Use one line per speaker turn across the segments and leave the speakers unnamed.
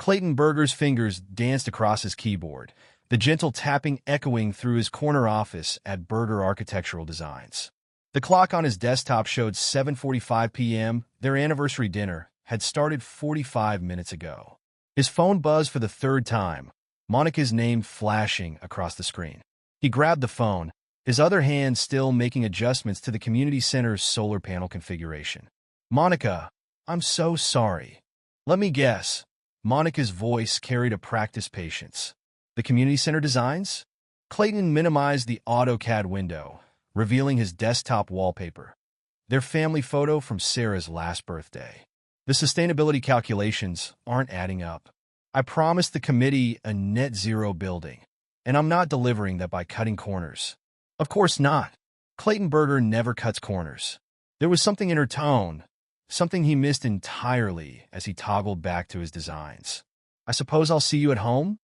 Clayton Berger's fingers danced across his keyboard, the gentle tapping echoing through his corner office at Berger Architectural Designs. The clock on his desktop showed 7:45 p.m. Their anniversary dinner had started 45 minutes ago. His phone buzzed for the third time, Monica's name flashing across the screen. He grabbed the phone, his other hand still making adjustments to the community center's solar panel configuration. "Monica, I'm so sorry. Let me guess." Monica's voice carried a practiced patience. "The community center designs?" Clayton minimized the AutoCAD window, revealing his desktop wallpaper. Their family photo from Sarah's last birthday. "The sustainability calculations aren't adding up. I promised the committee a net zero building, and I'm not delivering that by cutting corners." "Of course not." Clayton Berger never cuts corners. There was something in her tone, something he missed entirely as he toggled back to his designs. "I suppose I'll see you at home?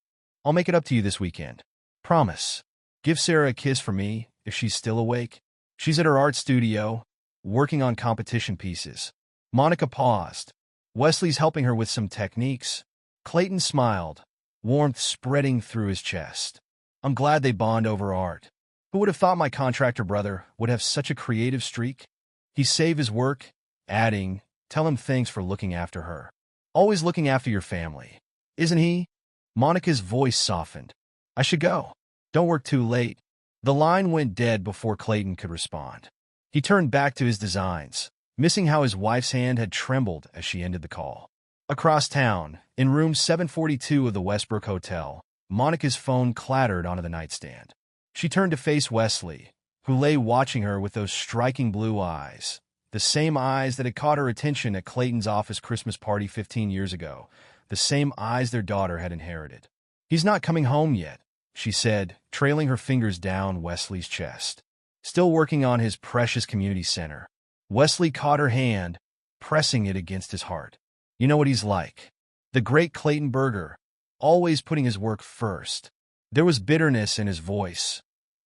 I'll make it up to you this weekend. Promise. Give Sarah a kiss for me if she's still awake. She's at her art studio, working on competition pieces." Monica paused. "Wesley's helping her with some techniques." Clayton smiled, warmth spreading through his chest. "I'm glad they bond over art. Who would have thought my contractor brother would have such a creative streak?" He saved his work, adding, "Tell him thanks for looking after her. Always looking after your family, isn't he?" Monica's voice softened. "I should go. Don't work too late." The line went dead before Clayton could respond. He turned back to his designs, missing how his wife's hand had trembled as she ended the call. Across town, in room 742 of the Westbrook Hotel, Monica's phone clattered onto the nightstand. She turned to face Wesley, who lay watching her with those striking blue eyes, the same eyes that had caught her attention at Clayton's office Christmas party 15 years ago, the same eyes their daughter had inherited. "He's not coming home yet," she said, trailing her fingers down Wesley's chest. "Still working on his precious community center." Wesley caught her hand, pressing it against his heart. "You know what he's like. The great Clayton Berger, always putting his work first." There was bitterness in his voice,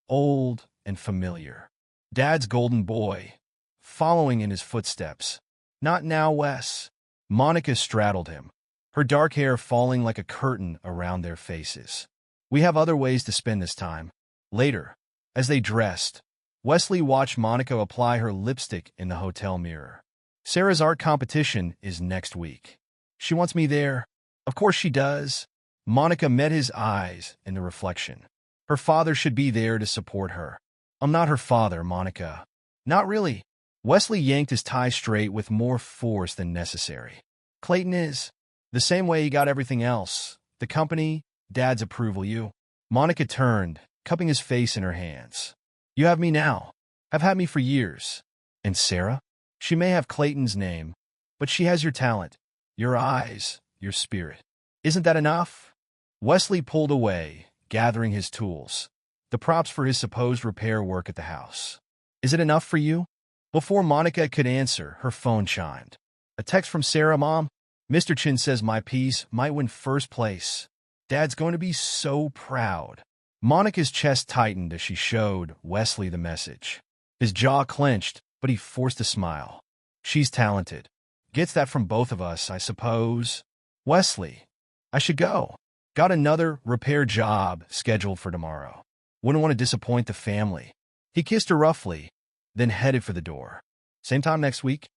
old and familiar. Dad's golden boy, following in his footsteps. "Not now, Wes." Monica straddled him, her dark hair falling like a curtain around their faces. "We have other ways to spend this time." Later, as they dressed, Wesley watched Monica apply her lipstick in the hotel mirror. "Sarah's art competition is next week. She wants me there." "Of course she does." Monica met his eyes in the reflection. "Her father should be there to support her." "I'm not her father, Monica." "Not really." Wesley yanked his tie straight with more force than necessary. "Clayton is. The same way he got everything else. The company, Dad's approval, you." Monica turned, cupping his face in her hands. "You have me now. Have had me for years. And Sarah? She may have Clayton's name, but she has your talent, your eyes, your spirit. Isn't that enough?" Wesley pulled away, gathering his tools, the props for his supposed repair work at the house. "Is it enough for you?" Before Monica could answer, her phone chimed. "A text from Sarah, Mom. Mr. Chin says my piece might win first place. Dad's going to be so proud." Monica's chest tightened as she showed Wesley the message. His jaw clenched, but he forced a smile. "She's talented. Gets that from both of us, I suppose." "Wesley, I should go. Got another repair job scheduled for tomorrow. Wouldn't want to disappoint the family." He kissed her roughly, then headed for the door. "Same time next week?"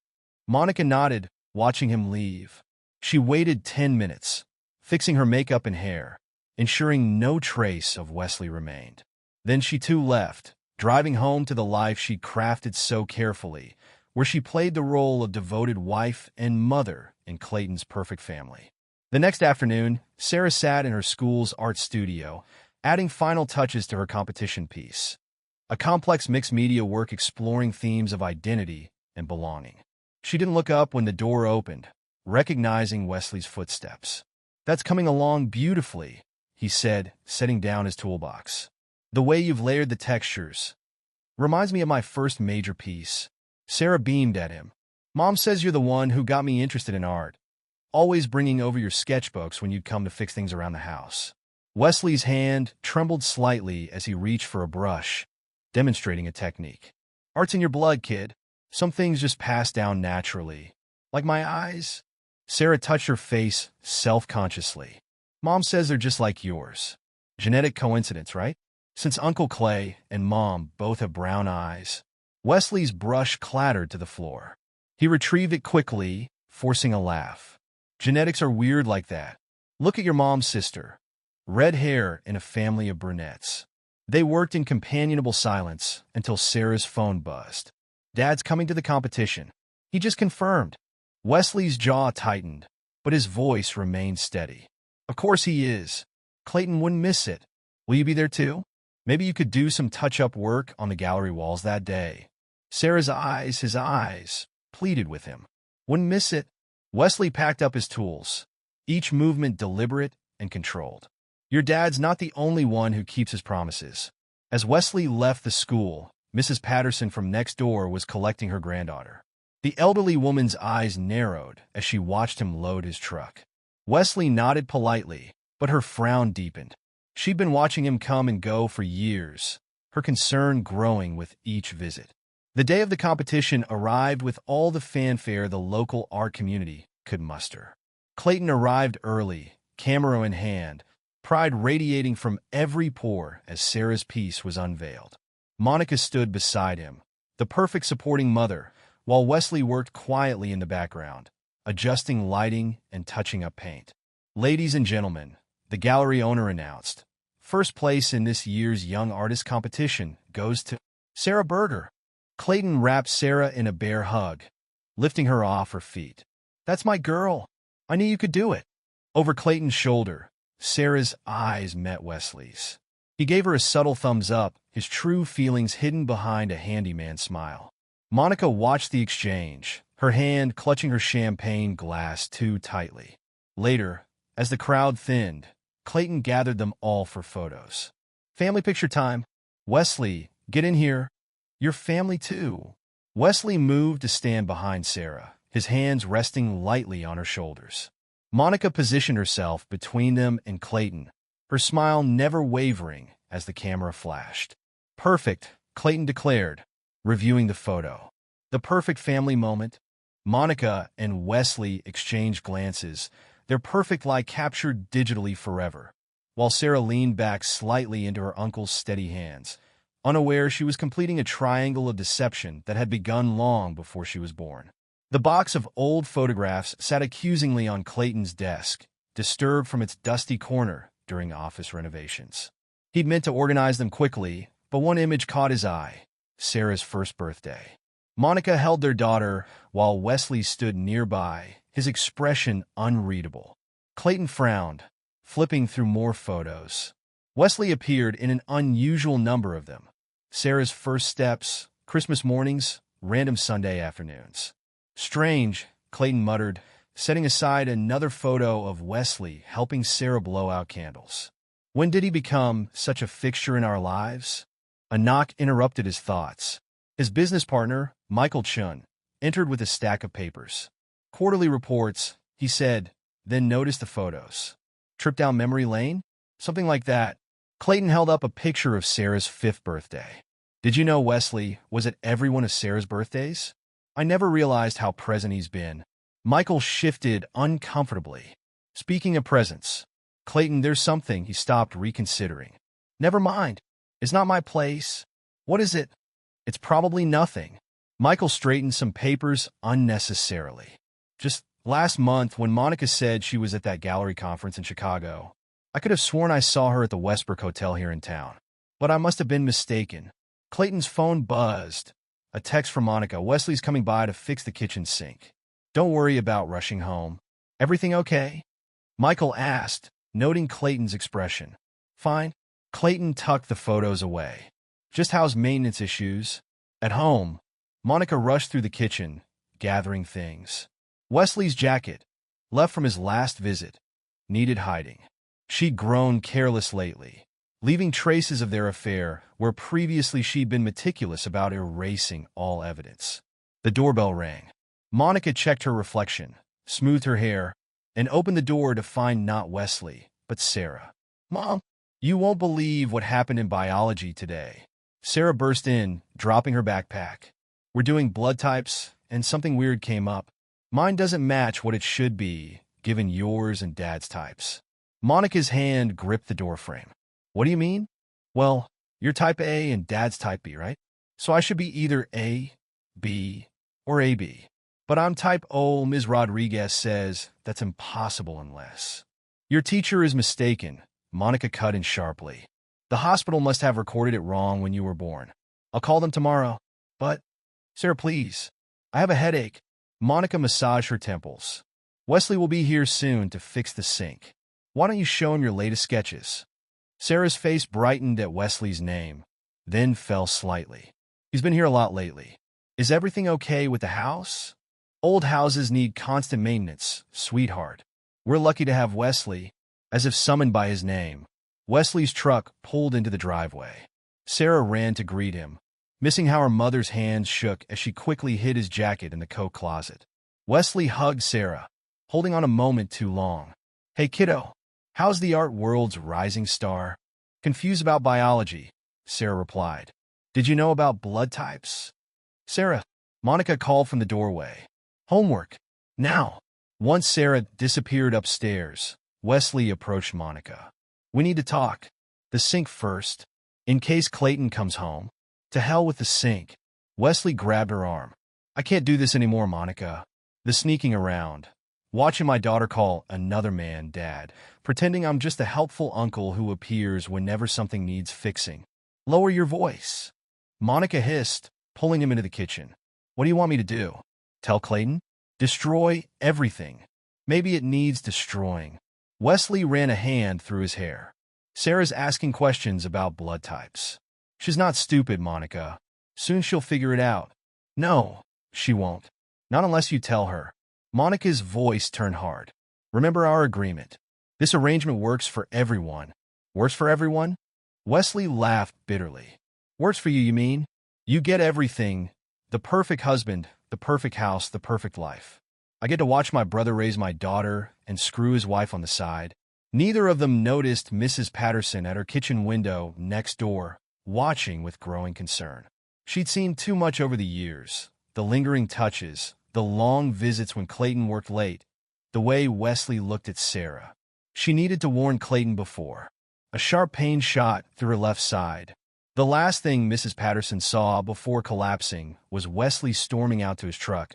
Monica nodded, watching him leave. She waited 10 minutes, fixing her makeup and hair, ensuring no trace of Wesley remained. Then she too left, driving home to the life she'd crafted so carefully, where she played the role of devoted wife and mother in Clayton's perfect family. The next afternoon, Sarah sat in her school's art studio, adding final touches to her competition piece. A complex mixed-media work exploring themes of identity and belonging. She didn't look up when the door opened, recognizing Wesley's footsteps. "That's coming along beautifully," he said, setting down his toolbox. "The way you've layered the textures. Reminds me of my first major piece." Sarah beamed at him. "Mom says you're the one who got me interested in art. Always bringing over your sketchbooks when you'd come to fix things around the house." Wesley's hand trembled slightly as he reached for a brush, demonstrating a technique. "Art's in your blood, kid. Some things just pass down naturally. Like my eyes." Sarah touched her face self-consciously. Mom says they're just like yours. Genetic coincidence, right? Since Uncle Clay and Mom both have brown eyes. Wesley's brush clattered to the floor. He retrieved it quickly, forcing a laugh. Genetics are weird like that. Look at your mom's sister. Red hair in a family of brunettes. They worked in companionable silence until Sarah's phone buzzed. Dad's coming to the competition. He just confirmed. Wesley's jaw tightened, but his voice remained steady. Of course he is. Clayton wouldn't miss it. Will you be there too? Maybe you could do some touch-up work on the gallery walls that day. Sarah's eyes, his eyes, pleaded with him. Wouldn't miss it. Wesley packed up his tools, each movement deliberate and controlled. Your dad's not the only one who keeps his promises. As Wesley left the school, Mrs. Patterson from next door was collecting her granddaughter. The elderly woman's eyes narrowed as she watched him load his truck. Wesley nodded politely, but her frown deepened. She'd been watching him come and go for years, her concern growing with each visit. The day of the competition arrived with all the fanfare the local art community could muster. Clayton arrived early, camera in hand, pride radiating from every pore as Sarah's piece was unveiled. Monica stood beside him, the perfect supporting mother, while Wesley worked quietly in the background, adjusting lighting and touching up paint. Ladies and gentlemen, the gallery owner announced, first place in this year's Young Artist competition goes to Sarah Berger. Clayton wrapped Sarah in a bear hug, lifting her off her feet. That's my girl. I knew you could do it. Over Clayton's shoulder, Sarah's eyes met Wesley's. He gave her a subtle thumbs up, his true feelings hidden behind a handyman smile. Monica watched the exchange, her hand clutching her champagne glass too tightly. Later, as the crowd thinned, Clayton gathered them all for photos. Family picture time. Wesley, get in here. Your family too. Wesley moved to stand behind Sarah, his hands resting lightly on her shoulders. Monica positioned herself between them and Clayton, her smile never wavering as the camera flashed. Perfect, Clayton declared, reviewing the photo. The perfect family moment. Monica and Wesley exchanged glances, their perfect lie captured digitally forever, while Sarah leaned back slightly into her uncle's steady hands, unaware she was completing a triangle of deception that had begun long before she was born. The box of old photographs sat accusingly on Clayton's desk, disturbed from its dusty corner during office renovations. He'd meant to organize them quickly, but one image caught his eye, Sarah's first birthday. Monica held their daughter while Wesley stood nearby, his expression unreadable. Clayton frowned, flipping through more photos. Wesley appeared in an unusual number of them. Sarah's first steps, Christmas mornings, random Sunday afternoons. Strange, Clayton muttered, setting aside another photo of Wesley helping Sarah blow out candles. When did he become such a fixture in our lives? A knock interrupted his thoughts. His business partner, Michael Chun, entered with a stack of papers. Quarterly reports, he said, then noticed the photos. Trip down memory lane? Something like that. Clayton held up a picture of Sarah's 5th birthday. Did you know Wesley was at every one of Sarah's birthdays? I never realized how present he's been. Michael shifted uncomfortably. Speaking of presents, Clayton, there's something he stopped reconsidering. Never mind. It's not my place. What is it? It's probably nothing. Michael straightened some papers unnecessarily. Just last month, when Monica said she was at that gallery conference in Chicago, I could have sworn I saw her at the Westbrook Hotel here in town. But I must have been mistaken. Clayton's phone buzzed. A text from Monica. Wesley's coming by to fix the kitchen sink. Don't worry about rushing home. Everything okay? Michael asked, noting Clayton's expression. Fine. Clayton tucked the photos away. Just house maintenance issues. At home, Monica rushed through the kitchen, gathering things. Wesley's jacket, left from his last visit, needed hiding. She'd grown careless lately, leaving traces of their affair where previously she'd been meticulous about erasing all evidence. The doorbell rang. Monica checked her reflection, smoothed her hair, and opened the door to find not Wesley, but Sarah. Mom, you won't believe what happened in biology today. Sarah burst in, dropping her backpack. We're doing blood types, and something weird came up. Mine doesn't match what it should be, given yours and Dad's types. Monica's hand gripped the doorframe. What do you mean? Well, you're type A and Dad's type B, right? So I should be either A, B, or AB. But I'm type O. Ms. Rodriguez says that's impossible unless. Your teacher is mistaken, Monica cut in sharply. The hospital must have recorded it wrong when you were born. I'll call them tomorrow. But, Sarah, please. I have a headache. Monica massaged her temples. Wesley will be here soon to fix the sink. Why don't you show him your latest sketches? Sarah's face brightened at Wesley's name, then fell slightly. He's been here a lot lately. Is everything okay with the house? Old houses need constant maintenance, sweetheart. We're lucky to have Wesley. As if summoned by his name, Wesley's truck pulled into the driveway. Sarah ran to greet him, missing how her mother's hands shook as she quickly hid his jacket in the coat closet. Wesley hugged Sarah, holding on a moment too long. Hey, kiddo, how's the art world's rising star? Confused about biology, Sarah replied. Did you know about blood types? Sarah, Monica called from the doorway. Homework, now. Once Sarah disappeared upstairs, Wesley approached Monica. We need to talk. The sink first, in case Clayton comes home. To hell with the sink. Wesley grabbed her arm. I can't do this anymore, Monica. The sneaking around. Watching my daughter call another man Dad, pretending I'm just a helpful uncle who appears whenever something needs fixing. Lower your voice. Monica hissed, pulling him into the kitchen. What do you want me to do? Tell Clayton? Destroy everything. Maybe it needs destroying. Wesley ran a hand through his hair. Sarah's asking questions about blood types. She's not stupid, Monica. Soon she'll figure it out. No, she won't. Not unless you tell her. Monica's voice turned hard. Remember our agreement. This arrangement works for everyone. Works for everyone? Wesley laughed bitterly. Works for you, you mean? You get everything. The perfect husband, the perfect house, the perfect life. I get to watch my brother raise my daughter and screw his wife on the side. Neither of them noticed Mrs. Patterson at her kitchen window next door, watching with growing concern. She'd seen too much over the years. The lingering touches, the long visits when Clayton worked late, the way Wesley looked at Sarah. She needed to warn Clayton before. A sharp pain shot through her left side. The last thing Mrs. Patterson saw before collapsing was Wesley storming out to his truck,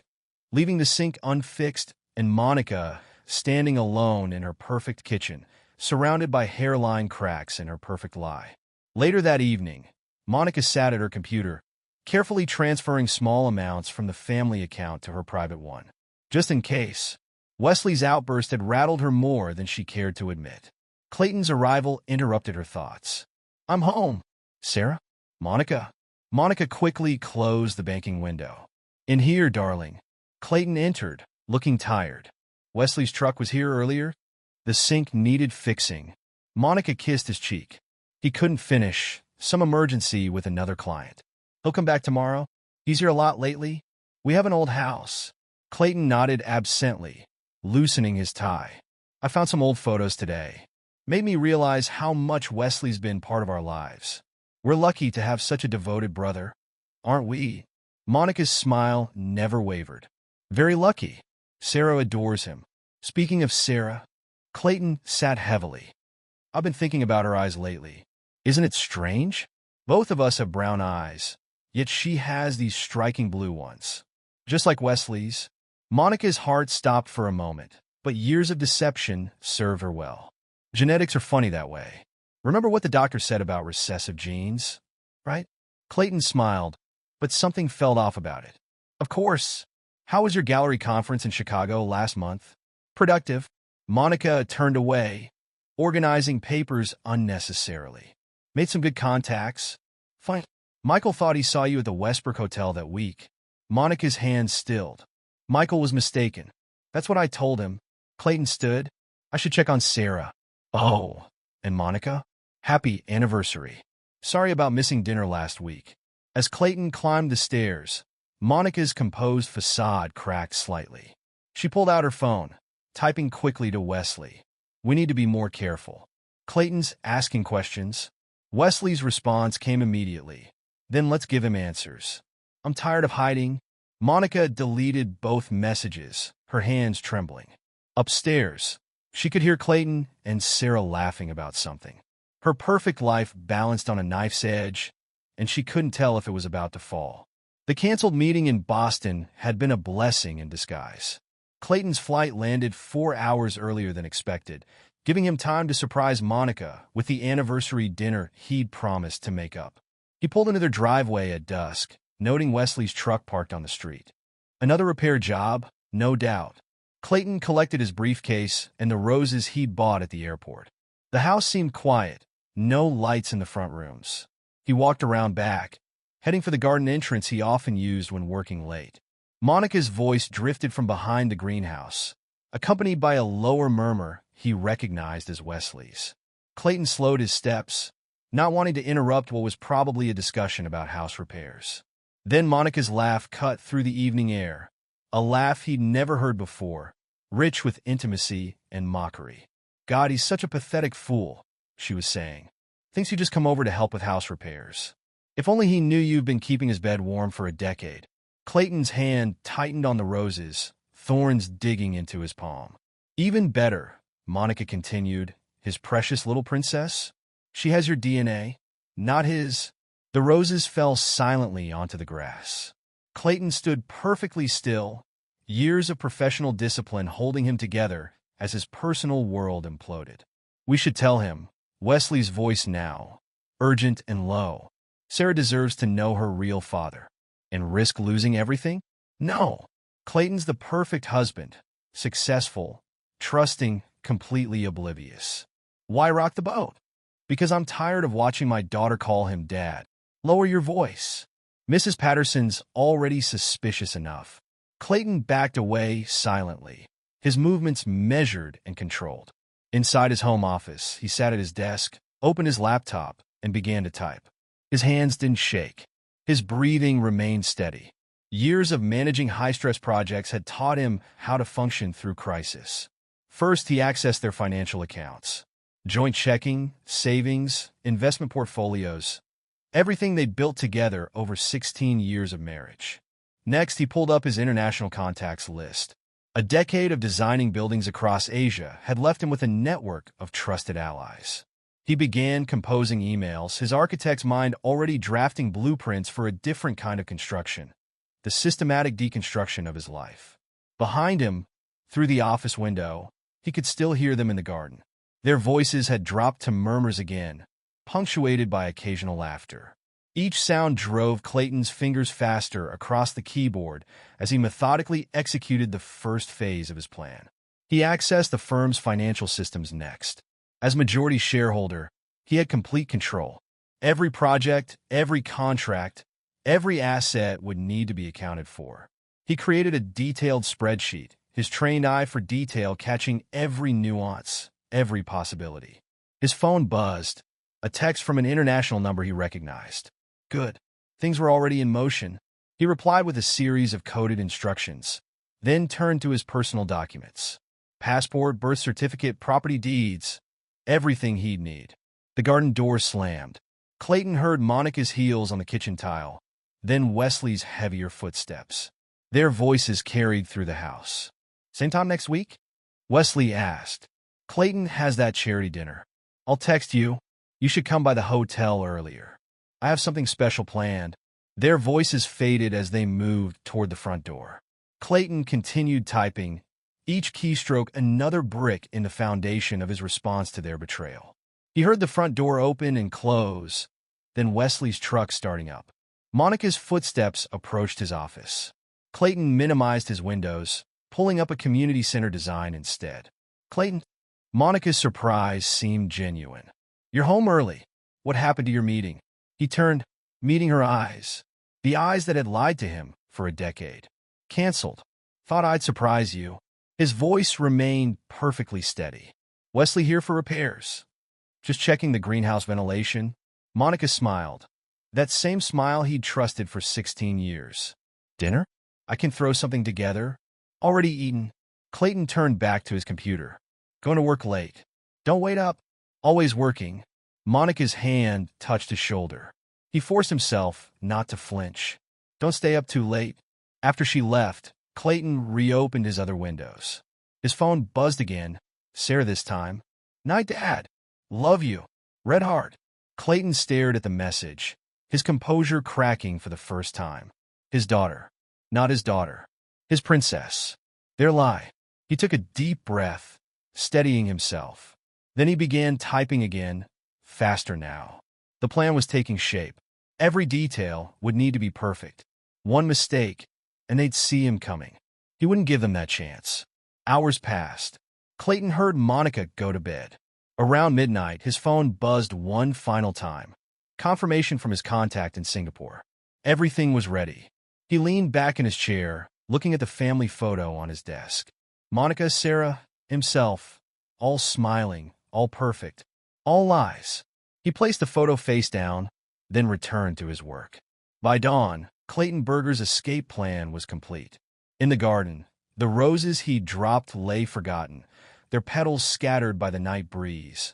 leaving the sink unfixed and Monica standing alone in her perfect kitchen, surrounded by hairline cracks and her perfect lie. Later that evening, Monica sat at her computer, carefully transferring small amounts from the family account to her private one. Just in case, Wesley's outburst had rattled her more than she cared to admit. Clayton's arrival interrupted her thoughts. I'm home. Sarah? Monica? Monica quickly closed the banking window. In here, darling. Clayton entered, looking tired. Wesley's truck was here earlier. The sink needed fixing. Monica kissed his cheek. He couldn't finish. Some emergency with another client. He'll come back tomorrow. He's here a lot lately. We have an old house. Clayton nodded absently, loosening his tie. I found some old photos today. Made me realize how much Wesley's been part of our lives. We're lucky to have such a devoted brother, aren't we? Monica's smile never wavered. Very lucky. Sarah adores him. Speaking of Sarah, Clayton sat heavily. I've been thinking about her eyes lately. Isn't it strange? Both of us have brown eyes, yet she has these striking blue ones. Just like Wesley's. Monica's heart stopped for a moment, but years of deception served her well. Genetics are funny that way. Remember what the doctor said about recessive genes, right? Clayton smiled, but something felt off about it. Of course. How was your gallery conference in Chicago last month? Productive. Monica turned away, organizing papers unnecessarily. Made some good contacts. Fine. Michael thought he saw you at the Westbrook Hotel that week. Monica's hands stilled. Michael was mistaken. That's what I told him. Clayton stood. I should check on Sarah. Oh, and Monica? Happy anniversary. Sorry about missing dinner last week. As Clayton climbed the stairs, Monica's composed facade cracked slightly. She pulled out her phone, typing quickly to Wesley. We need to be more careful. Clayton's asking questions. Wesley's response came immediately. Then let's give him answers. I'm tired of hiding. Monica deleted both messages, her hands trembling. Upstairs, she could hear Clayton and Sarah laughing about something. Her perfect life balanced on a knife's edge, and she couldn't tell if it was about to fall. The canceled meeting in Boston had been a blessing in disguise. Clayton's flight landed 4 hours earlier than expected, giving him time to surprise Monica with the anniversary dinner he'd promised to make up. He pulled into their driveway at dusk, noting Wesley's truck parked on the street. Another repair job, no doubt. Clayton collected his briefcase and the roses he'd bought at the airport. The house seemed quiet, no lights in the front rooms. He walked around back, heading for the garden entrance he often used when working late. Monica's voice drifted from behind the greenhouse, accompanied by a lower murmur he recognized as Wesley's. Clayton slowed his steps, not wanting to interrupt what was probably a discussion about house repairs. Then Monica's laugh cut through the evening air, a laugh he'd never heard before, rich with intimacy and mockery. "God, he's such a pathetic fool," she was saying. "Thinks you just come over to help with house repairs. If only he knew you've been keeping his bed warm for a decade." Clayton's hand tightened on the roses, thorns digging into his palm. "Even better," Monica continued, "his precious little princess. She has your DNA, not his." The roses fell silently onto the grass. Clayton stood perfectly still, years of professional discipline holding him together as his personal world imploded. "We should tell him," Wesley's voice now, urgent and low. "Sarah deserves to know her real father." "And risk losing everything?" "No. Clayton's the perfect husband, successful, trusting, completely oblivious." "Why rock the boat?" "Because I'm tired of watching my daughter call him dad." "Lower your voice." Mrs. Patterson's already suspicious enough. Clayton backed away silently, his movements measured and controlled. Inside his home office, he sat at his desk, opened his laptop, and began to type. His hands didn't shake. His breathing remained steady. Years of managing high-stress projects had taught him how to function through crisis. First, he accessed their financial accounts. Joint checking, savings, investment portfolios. Everything they built together over 16 years of marriage. Next, he pulled up his international contacts list. A decade of designing buildings across Asia had left him with a network of trusted allies. He began composing emails, his architect's mind already drafting blueprints for a different kind of construction, the systematic deconstruction of his life. Behind him, through the office window, he could still hear them in the garden. Their voices had dropped to murmurs again, punctuated by occasional laughter. Each sound drove Clayton's fingers faster across the keyboard as he methodically executed the first phase of his plan. He accessed the firm's financial systems next. As majority shareholder, he had complete control. Every project, every contract, every asset would need to be accounted for. He created a detailed spreadsheet, his trained eye for detail catching every nuance, every possibility. His phone buzzed, a text from an international number he recognized. Good. Things were already in motion. He replied with a series of coded instructions, then turned to his personal documents. Passport, birth certificate, property deeds. Everything he'd need. The garden door slammed. Clayton heard Monica's heels on the kitchen tile, then Wesley's heavier footsteps. Their voices carried through the house. "Same time next week?" Wesley asked. "Clayton has that charity dinner. I'll text you. You should come by the hotel earlier. I have something special planned." Their voices faded as they moved toward the front door. Clayton continued typing, each keystroke another brick in the foundation of his response to their betrayal. He heard the front door open and close, then Wesley's truck starting up. Monica's footsteps approached his office. Clayton minimized his windows, pulling up a community center design instead. "Clayton?" Monica's surprise seemed genuine. "You're home early. What happened to your meeting?" He turned, meeting her eyes, the eyes that had lied to him for a decade. "Canceled. Thought I'd surprise you." His voice remained perfectly steady. "Wesley here for repairs. Just checking the greenhouse ventilation." Monica smiled. That same smile he'd trusted for 16 years. "Dinner? I can throw something together." "Already eaten." Clayton turned back to his computer. "Going to work late." "Don't wait up." "Always working." Monica's hand touched his shoulder. He forced himself not to flinch. "Don't stay up too late." After she left, Clayton reopened his other windows. His phone buzzed again. Sarah this time. "Night, Dad. Love you. Red heart." Clayton stared at the message, his composure cracking for the first time. His daughter. Not his daughter. His princess. Their lie. He took a deep breath, steadying himself. Then he began typing again, faster now. The plan was taking shape. Every detail would need to be perfect. One mistake, and they'd see him coming. He wouldn't give them that chance. Hours passed. Clayton heard Monica go to bed. Around midnight, his phone buzzed one final time. Confirmation from his contact in Singapore. Everything was ready. He leaned back in his chair, looking at the family photo on his desk. Monica, Sarah, himself, all smiling, all perfect, all lies. He placed the photo face down, then returned to his work. By dawn, Clayton Berger's escape plan was complete. In the garden, the roses he'd dropped lay forgotten, their petals scattered by the night breeze,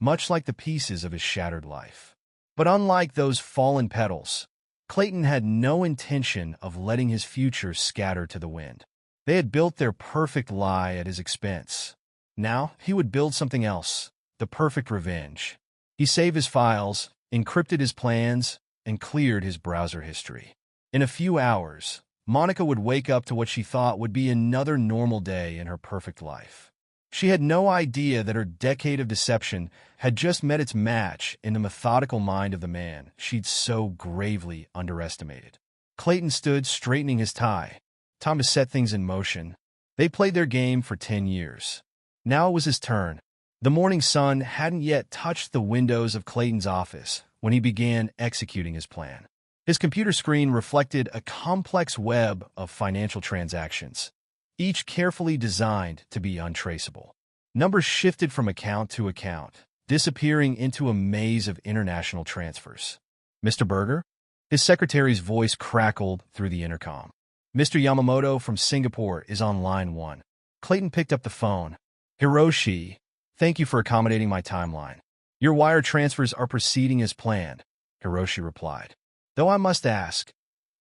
much like the pieces of his shattered life. But unlike those fallen petals, Clayton had no intention of letting his future scatter to the wind. They had built their perfect lie at his expense. Now he would build something else, the perfect revenge. He saved his files, encrypted his plans, and cleared his browser history. In a few hours, Monica would wake up to what she thought would be another normal day in her perfect life. She had no idea that her decade of deception had just met its match in the methodical mind of the man she'd so gravely underestimated. Clayton stood straightening his tie. Time to set things in motion. They played their game for 10 years. Now it was his turn. The morning sun hadn't yet touched the windows of Clayton's office when he began executing his plan. His computer screen reflected a complex web of financial transactions, each carefully designed to be untraceable. Numbers shifted from account to account, disappearing into a maze of international transfers. "Mr. Berger?" His secretary's voice crackled through the intercom. "Mr. Yamamoto from Singapore is on line 1. Clayton picked up the phone. "Hiroshi, thank you for accommodating my timeline. Your wire transfers are proceeding as planned," Hiroshi replied. "Though I must ask,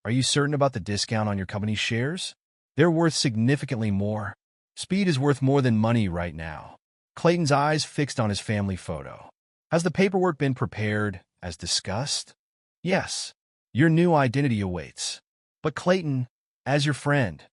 are you certain about the discount on your company's shares? They're worth significantly more. Speed is worth more than money right now." Clayton's eyes fixed on his family photo. "Has the paperwork been prepared, as discussed?" "Yes. Your new identity awaits. But Clayton, as your friend."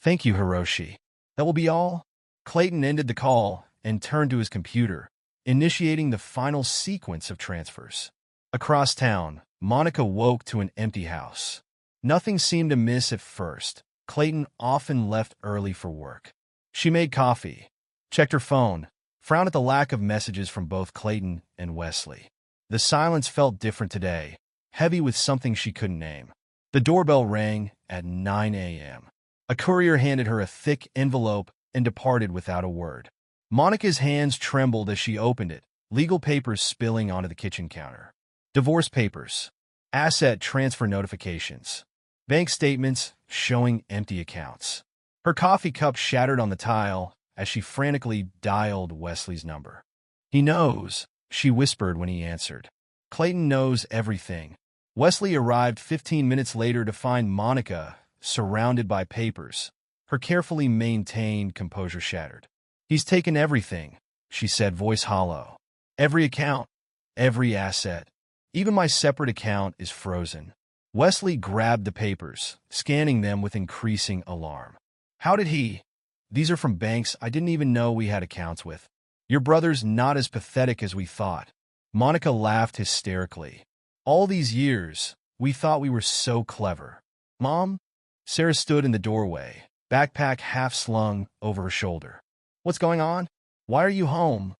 "Thank you, Hiroshi. That will be all?" Clayton ended the call and turned to his computer, initiating the final sequence of transfers. Across town, Monica woke to an empty house. Nothing seemed amiss at first. Clayton often left early for work. She made coffee, checked her phone, frowned at the lack of messages from both Clayton and Wesley. The silence felt different today, heavy with something she couldn't name. The doorbell rang at 9 a.m. A courier handed her a thick envelope and departed without a word. Monica's hands trembled as she opened it, legal papers spilling onto the kitchen counter. Divorce papers, asset transfer notifications, bank statements showing empty accounts. Her coffee cup shattered on the tile as she frantically dialed Wesley's number. "He knows," she whispered when he answered. "Clayton knows everything." Wesley arrived 15 minutes later to find Monica surrounded by papers, her carefully maintained composure shattered. "He's taken everything," she said, voice hollow. "Every account, every asset. Even my separate account is frozen." Wesley grabbed the papers, scanning them with increasing alarm. "How did he? These are from banks I didn't even know we had accounts with. Your brother's not as pathetic as we thought." Monica laughed hysterically. "All these years, we thought we were so clever." "Mom?" Sarah stood in the doorway, backpack half slung over her shoulder. "What's going on? Why are you home?"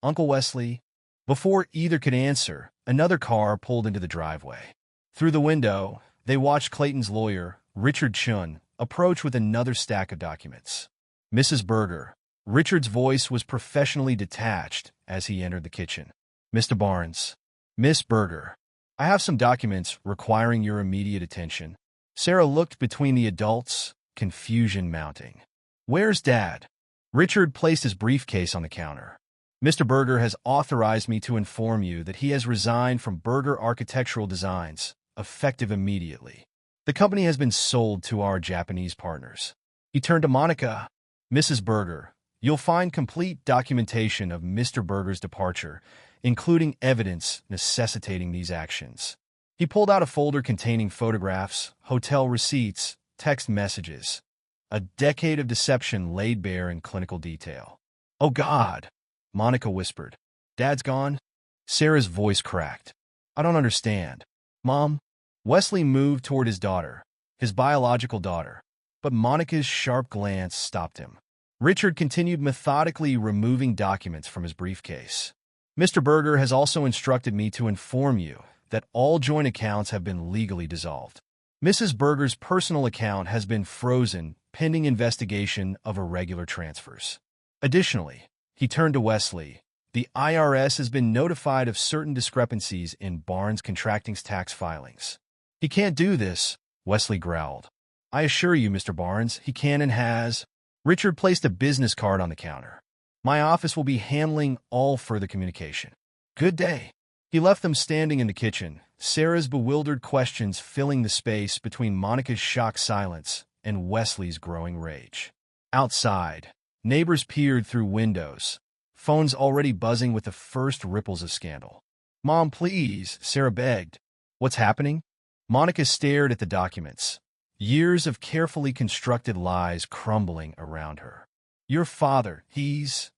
"Uncle Wesley." Before either could answer, another car pulled into the driveway. Through the window, they watched Clayton's lawyer, Richard Chun, approach with another stack of documents. "Mrs. Berger." Richard's voice was professionally detached as he entered the kitchen. "Mr. Barnes." "Miss Berger. I have some documents requiring your immediate attention." Sarah looked between the adults, confusion mounting. "Where's Dad?" Richard placed his briefcase on the counter. "Mr. Berger has authorized me to inform you that he has resigned from Berger Architectural Designs, effective immediately. The company has been sold to our Japanese partners." He turned to Monica. Mrs. Berger, you'll find complete documentation of Mr. Berger's departure, including evidence necessitating these actions. He pulled out a folder containing photographs, hotel receipts, text messages. A decade of deception laid bare in clinical detail. "Oh, God," Monica whispered. "Dad's gone?" Sarah's voice cracked. "I don't understand." "Mom?" Wesley moved toward his daughter, his biological daughter, but Monica's sharp glance stopped him. Richard continued methodically removing documents from his briefcase. "Mr. Berger has also instructed me to inform you that all joint accounts have been legally dissolved. Mrs. Berger's personal account has been frozen pending investigation of irregular transfers. Additionally," he turned to Wesley, "the IRS has been notified of certain discrepancies in Barnes Contracting's tax filings." "He can't do this," Wesley growled. "I assure you, Mr. Barnes, he can and has." Richard placed a business card on the counter. "My office will be handling all further communication. Good day." He left them standing in the kitchen, Sarah's bewildered questions filling the space between Monica's shocked silence and Wesley's growing rage. Outside, neighbors peered through windows, phones already buzzing with the first ripples of scandal. "Mom, please," Sarah begged. "What's happening?" Monica stared at the documents, years of carefully constructed lies crumbling around her. "Your father, he's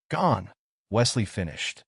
gone," Wesley finished.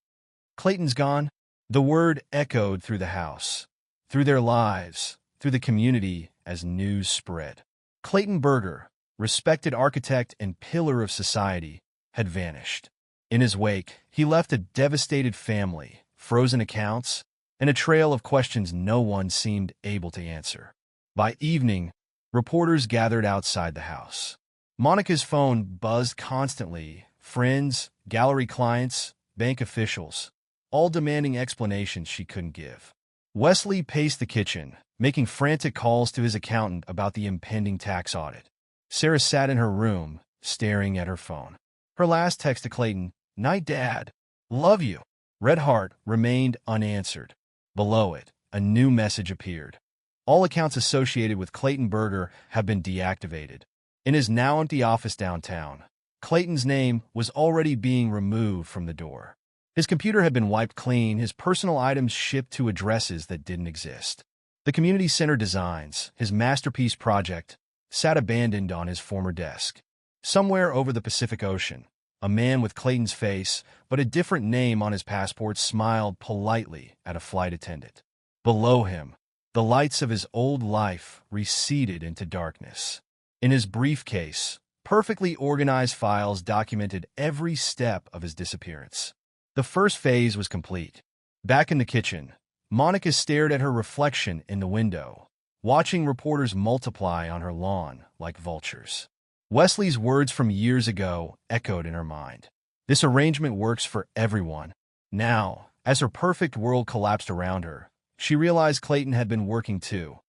"Clayton's gone?" The word echoed through the house, through their lives, through the community as news spread. Clayton Berger, respected architect and pillar of society, had vanished. In his wake, he left a devastated family, frozen accounts, and a trail of questions no one seemed able to answer. By evening, reporters gathered outside the house. Monica's phone buzzed constantly, friends, gallery clients, bank officials, all demanding explanations she couldn't give. Wesley paced the kitchen, making frantic calls to his accountant about the impending tax audit. Sarah sat in her room, staring at her phone. Her last text to Clayton, "Night, Dad. Love you." Red heart remained unanswered. Below it, a new message appeared. "All accounts associated with Clayton Berger have been deactivated." In his now empty office downtown, Clayton's name was already being removed from the door. His computer had been wiped clean, his personal items shipped to addresses that didn't exist. The community center designs, his masterpiece project, sat abandoned on his former desk. Somewhere over the Pacific Ocean, a man with Clayton's face, but a different name on his passport, smiled politely at a flight attendant. Below him, the lights of his old life receded into darkness. In his briefcase, perfectly organized files documented every step of his disappearance. The first phase was complete. Back in the kitchen, Monica stared at her reflection in the window, watching reporters multiply on her lawn like vultures. Wesley's words from years ago echoed in her mind. This arrangement works for everyone. Now, as her perfect world collapsed around her, she realized Clayton had been working too.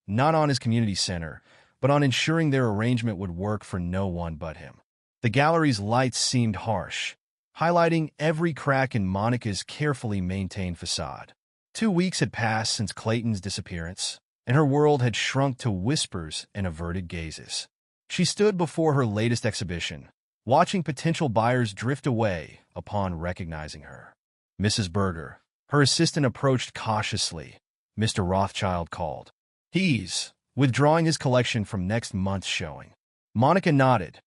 Not on his community center, but on ensuring their arrangement would work for no one but him. The gallery's lights seemed harsh, highlighting every crack in Monica's carefully maintained facade. 2 weeks had passed since Clayton's disappearance, and her world had shrunk to whispers and averted gazes. She stood before her latest exhibition, watching potential buyers drift away upon recognizing her. "Mrs. Berger," her assistant approached cautiously. "Mr. Rothschild called. He's withdrawing his collection from next month's showing." Monica nodded,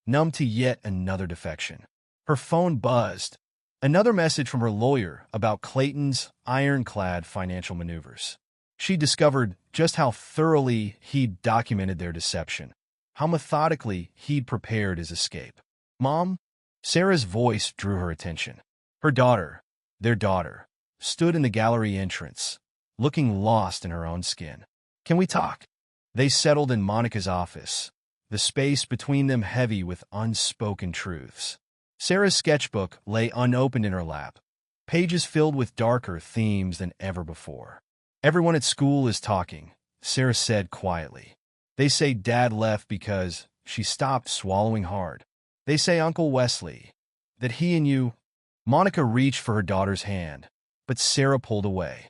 numb to yet another defection. Her phone buzzed. Another message from her lawyer about Clayton's ironclad financial maneuvers. She discovered just how thoroughly he'd documented their deception, how methodically he'd prepared his escape. "Mom?" Sarah's voice drew her attention. Her daughter, their daughter, stood in the gallery entrance, looking lost in her own skin. "Can we talk?" They settled in Monica's office, the space between them heavy with unspoken truths. Sarah's sketchbook lay unopened in her lap, pages filled with darker themes than ever before. "Everyone at school is talking," Sarah said quietly. "They say Dad left because," she stopped, swallowing hard. "They say Uncle Wesley, that he and you—" Monica reached for her daughter's hand, but Sarah pulled away.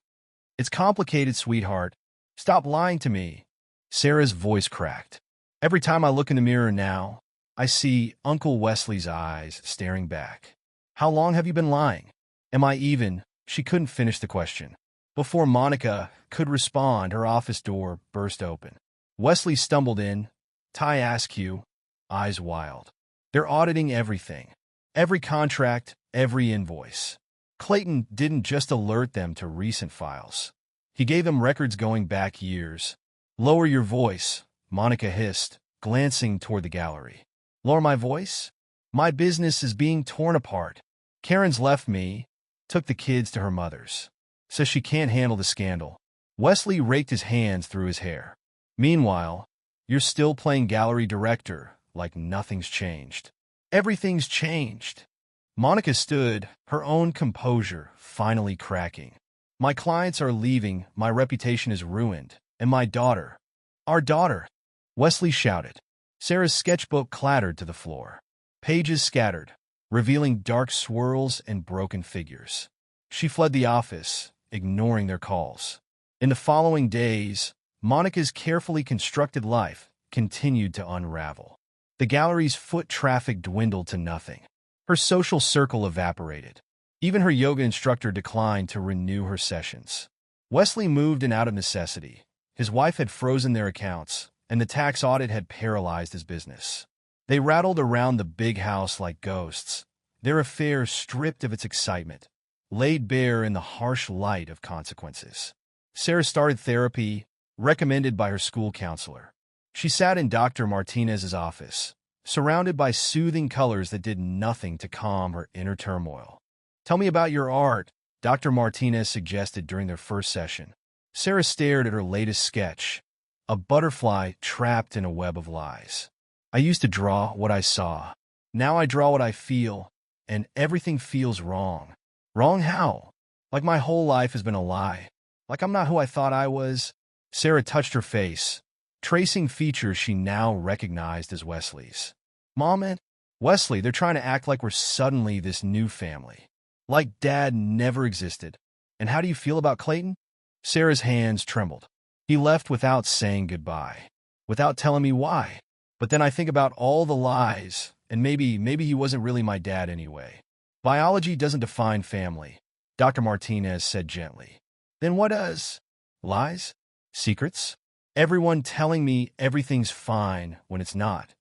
"It's complicated, sweetheart. Stop lying to me." Sarah's voice cracked. Every time I look in the mirror now, I see Uncle Wesley's eyes staring back. How long have you been lying? Am I even? She couldn't finish the question. Before Monica could respond, her office door burst open. Wesley stumbled in, tie askew, eyes wild. They're auditing everything. Every contract, every invoice. Clayton didn't just alert them to recent files. He gave them records going back years. Lower your voice, Monica hissed, glancing toward the gallery. Lower my voice? My business is being torn apart. Karen's left me, took the kids to her mother's. Says she can't handle the scandal. Wesley raked his hands through his hair. Meanwhile, you're still playing gallery director like nothing's changed. Everything's changed. Monica stood, her own composure finally cracking. My clients are leaving, my reputation is ruined, and my daughter. Our daughter, Wesley shouted. Sarah's sketchbook clattered to the floor. Pages scattered, revealing dark swirls and broken figures. She fled the office, ignoring their calls. In the following days, Monica's carefully constructed life continued to unravel. The gallery's foot traffic dwindled to nothing. Her social circle evaporated. Even her yoga instructor declined to renew her sessions. Wesley moved in out of necessity. His wife had frozen their accounts, and the tax audit had paralyzed his business. They rattled around the big house like ghosts, their affair stripped of its excitement, laid bare in the harsh light of consequences. Sarah started therapy, recommended by her school counselor. She sat in Dr. Martinez's office, surrounded by soothing colors that did nothing to calm her inner turmoil. Tell me about your art, Dr. Martinez suggested during their first session. Sarah stared at her latest sketch, a butterfly trapped in a web of lies. I used to draw what I saw. Now I draw what I feel, and everything feels wrong. Wrong how? Like my whole life has been a lie. Like I'm not who I thought I was. Sarah touched her face, tracing features she now recognized as Wesley's. Mom and Wesley, they're trying to act like we're suddenly this new family. Like Dad never existed. And how do you feel about Clayton? Sarah's hands trembled. He left without saying goodbye, without telling me why. But then I think about all the lies, and maybe he wasn't really my dad anyway. Biology doesn't define family, Dr. Martinez said gently. Then what does? Lies? Secrets? Everyone telling me everything's fine when it's not.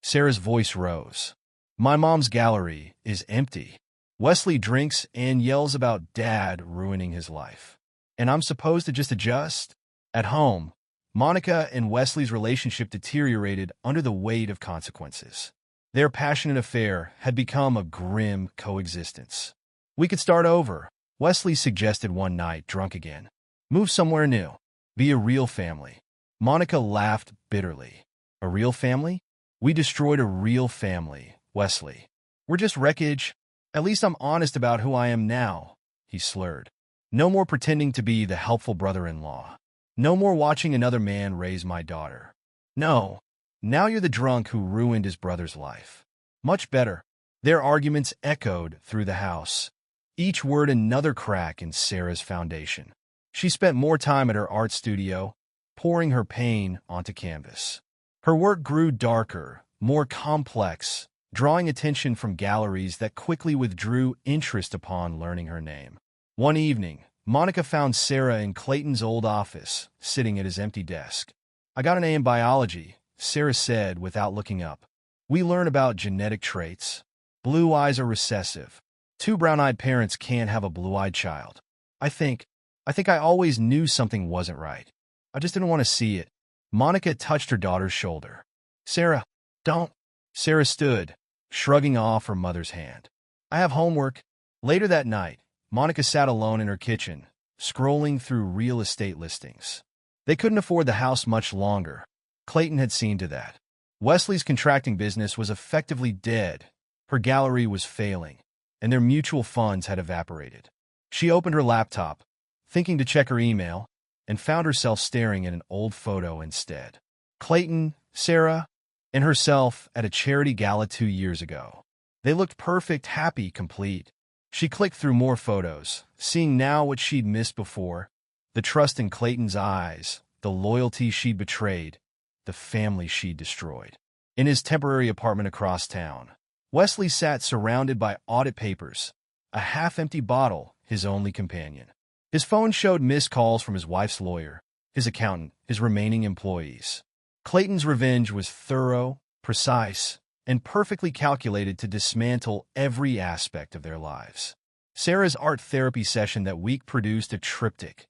Sarah's voice rose. My mom's gallery is empty. Wesley drinks and yells about Dad ruining his life. And I'm supposed to just adjust? At home, Monica and Wesley's relationship deteriorated under the weight of consequences. Their passionate affair had become a grim coexistence. We could start over, Wesley suggested one night, drunk again. Move somewhere new. Be a real family. Monica laughed bitterly. A real family? We destroyed a real family, Wesley. We're just wreckage. At least I'm honest about who I am now, he slurred. No more pretending to be the helpful brother-in-law. No more watching another man raise my daughter. No, now you're the drunk who ruined his brother's life. Much better. Their arguments echoed through the house, each word another crack in Sarah's foundation. She spent more time at her art studio, pouring her pain onto canvas. Her work grew darker, more complex, drawing attention from galleries that quickly withdrew interest upon learning her name. One evening, Monica found Sarah in Clayton's old office, sitting at his empty desk. I got an A in biology, Sarah said without looking up. We learn about genetic traits. Blue eyes are recessive. 2 brown-eyed parents can't have a blue-eyed child. I think I always knew something wasn't right. I just didn't want to see it. Monica touched her daughter's shoulder. Sarah, don't. Sarah stood, shrugging off her mother's hand. I have homework. Later that night, Monica sat alone in her kitchen, scrolling through real estate listings. They couldn't afford the house much longer. Clayton had seen to that. Wesley's contracting business was effectively dead. Her gallery was failing, and their mutual funds had evaporated. She opened her laptop, thinking to check her email, and found herself staring at an old photo instead. Clayton, Sarah, and herself at a charity gala 2 years ago. They looked perfect, happy, complete. She clicked through more photos, seeing now what she'd missed before, the trust in Clayton's eyes, the loyalty she'd betrayed, the family she'd destroyed. In his temporary apartment across town, Wesley sat surrounded by audit papers, a half-empty bottle, his only companion. His phone showed missed calls from his wife's lawyer, his accountant, his remaining employees. Clayton's revenge was thorough, precise, and perfectly calculated to dismantle every aspect of their lives. Sarah's art therapy session that week produced a triptych.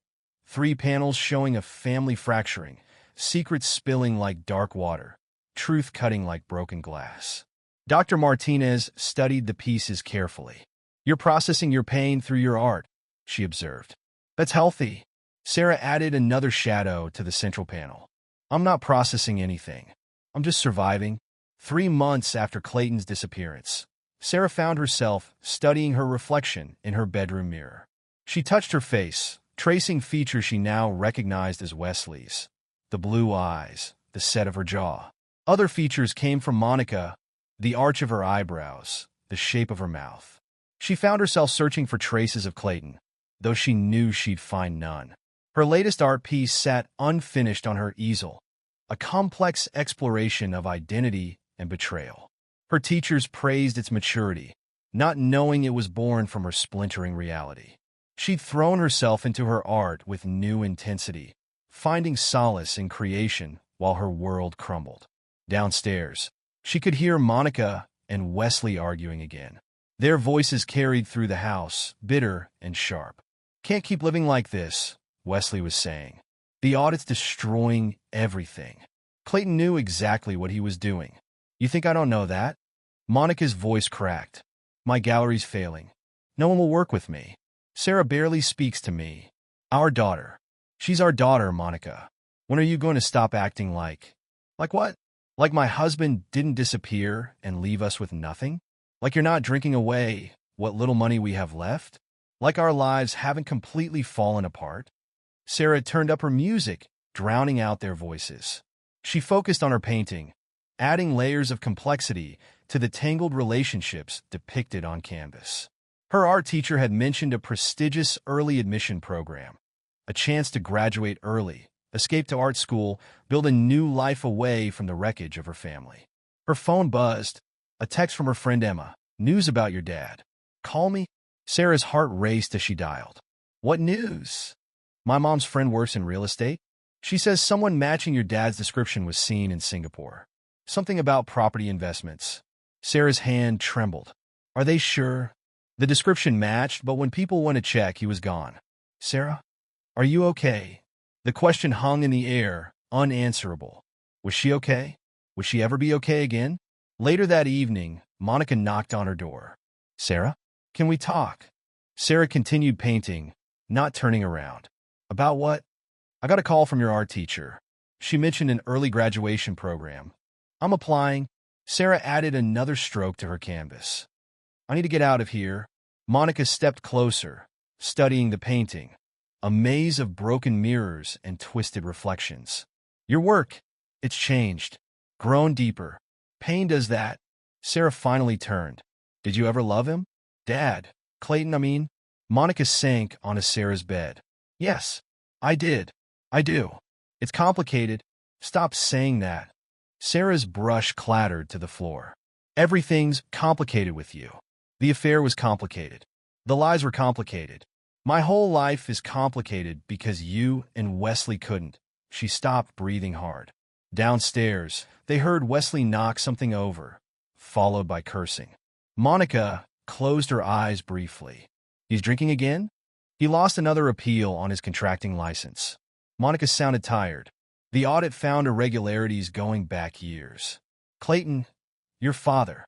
3 panels showing a family fracturing, secrets spilling like dark water, truth cutting like broken glass. Dr. Martinez studied the pieces carefully. "You're processing your pain through your art," she observed. "That's healthy." Sarah added another shadow to the central panel. "I'm not processing anything. I'm just surviving." 3 months after Clayton's disappearance, Sarah found herself studying her reflection in her bedroom mirror. She touched her face, tracing features she now recognized as Wesley's: the blue eyes, the set of her jaw. Other features came from Monica: the arch of her eyebrows, the shape of her mouth. She found herself searching for traces of Clayton, though she knew she'd find none. Her latest art piece sat unfinished on her easel, a complex exploration of identity and betrayal. Her teachers praised its maturity, not knowing it was born from her splintering reality. She'd thrown herself into her art with new intensity, finding solace in creation while her world crumbled. Downstairs, she could hear Monica and Wesley arguing again. Their voices carried through the house, bitter and sharp. "Can't keep living like this," Wesley was saying. "The audit's destroying everything." Clayton knew exactly what he was doing. "You think I don't know that?" Monica's voice cracked. "My gallery's failing. No one will work with me. Sarah barely speaks to me. Our daughter. She's our daughter, Monica. When are you going to stop acting like..." "Like what?" "Like my husband didn't disappear and leave us with nothing? Like you're not drinking away what little money we have left? Like our lives haven't completely fallen apart?" Sarah turned up her music, drowning out their voices. She focused on her painting, adding layers of complexity to the tangled relationships depicted on canvas. Her art teacher had mentioned a prestigious early admission program, a chance to graduate early, escape to art school, build a new life away from the wreckage of her family. Her phone buzzed, a text from her friend Emma. "News about your dad. Call me?" Sarah's heart raced as she dialed. "What news?" "My mom's friend works in real estate. She says someone matching your dad's description was seen in Singapore. Something about property investments." Sarah's hand trembled. "Are they sure?" "The description matched, but when people went to check, he was gone." "Sarah, are you okay?" The question hung in the air, unanswerable. Was she okay? Would she ever be okay again? Later that evening, Monica knocked on her door. "Sarah, can we talk?" Sarah continued painting, not turning around. "About what?" "I got a call from your art teacher. She mentioned an early graduation program. I'm applying." Sarah added another stroke to her canvas. "I need to get out of here." Monica stepped closer, studying the painting, a maze of broken mirrors and twisted reflections. "Your work, it's changed, grown deeper. Pain does that." Sarah finally turned. "Did you ever love him?" "Dad. Clayton, I mean." Monica sank onto Sarah's bed. "Yes, I did. I do. It's complicated." "Stop saying that." Sarah's brush clattered to the floor. "Everything's complicated with you. The affair was complicated. The lies were complicated. My whole life is complicated because you and Wesley couldn't." She stopped, breathing hard. Downstairs, they heard Wesley knock something over, followed by cursing. Monica closed her eyes briefly. "He's drinking again?" "He lost another appeal on his contracting license." Monica sounded tired. "The audit found irregularities going back years." "Clayton, your father.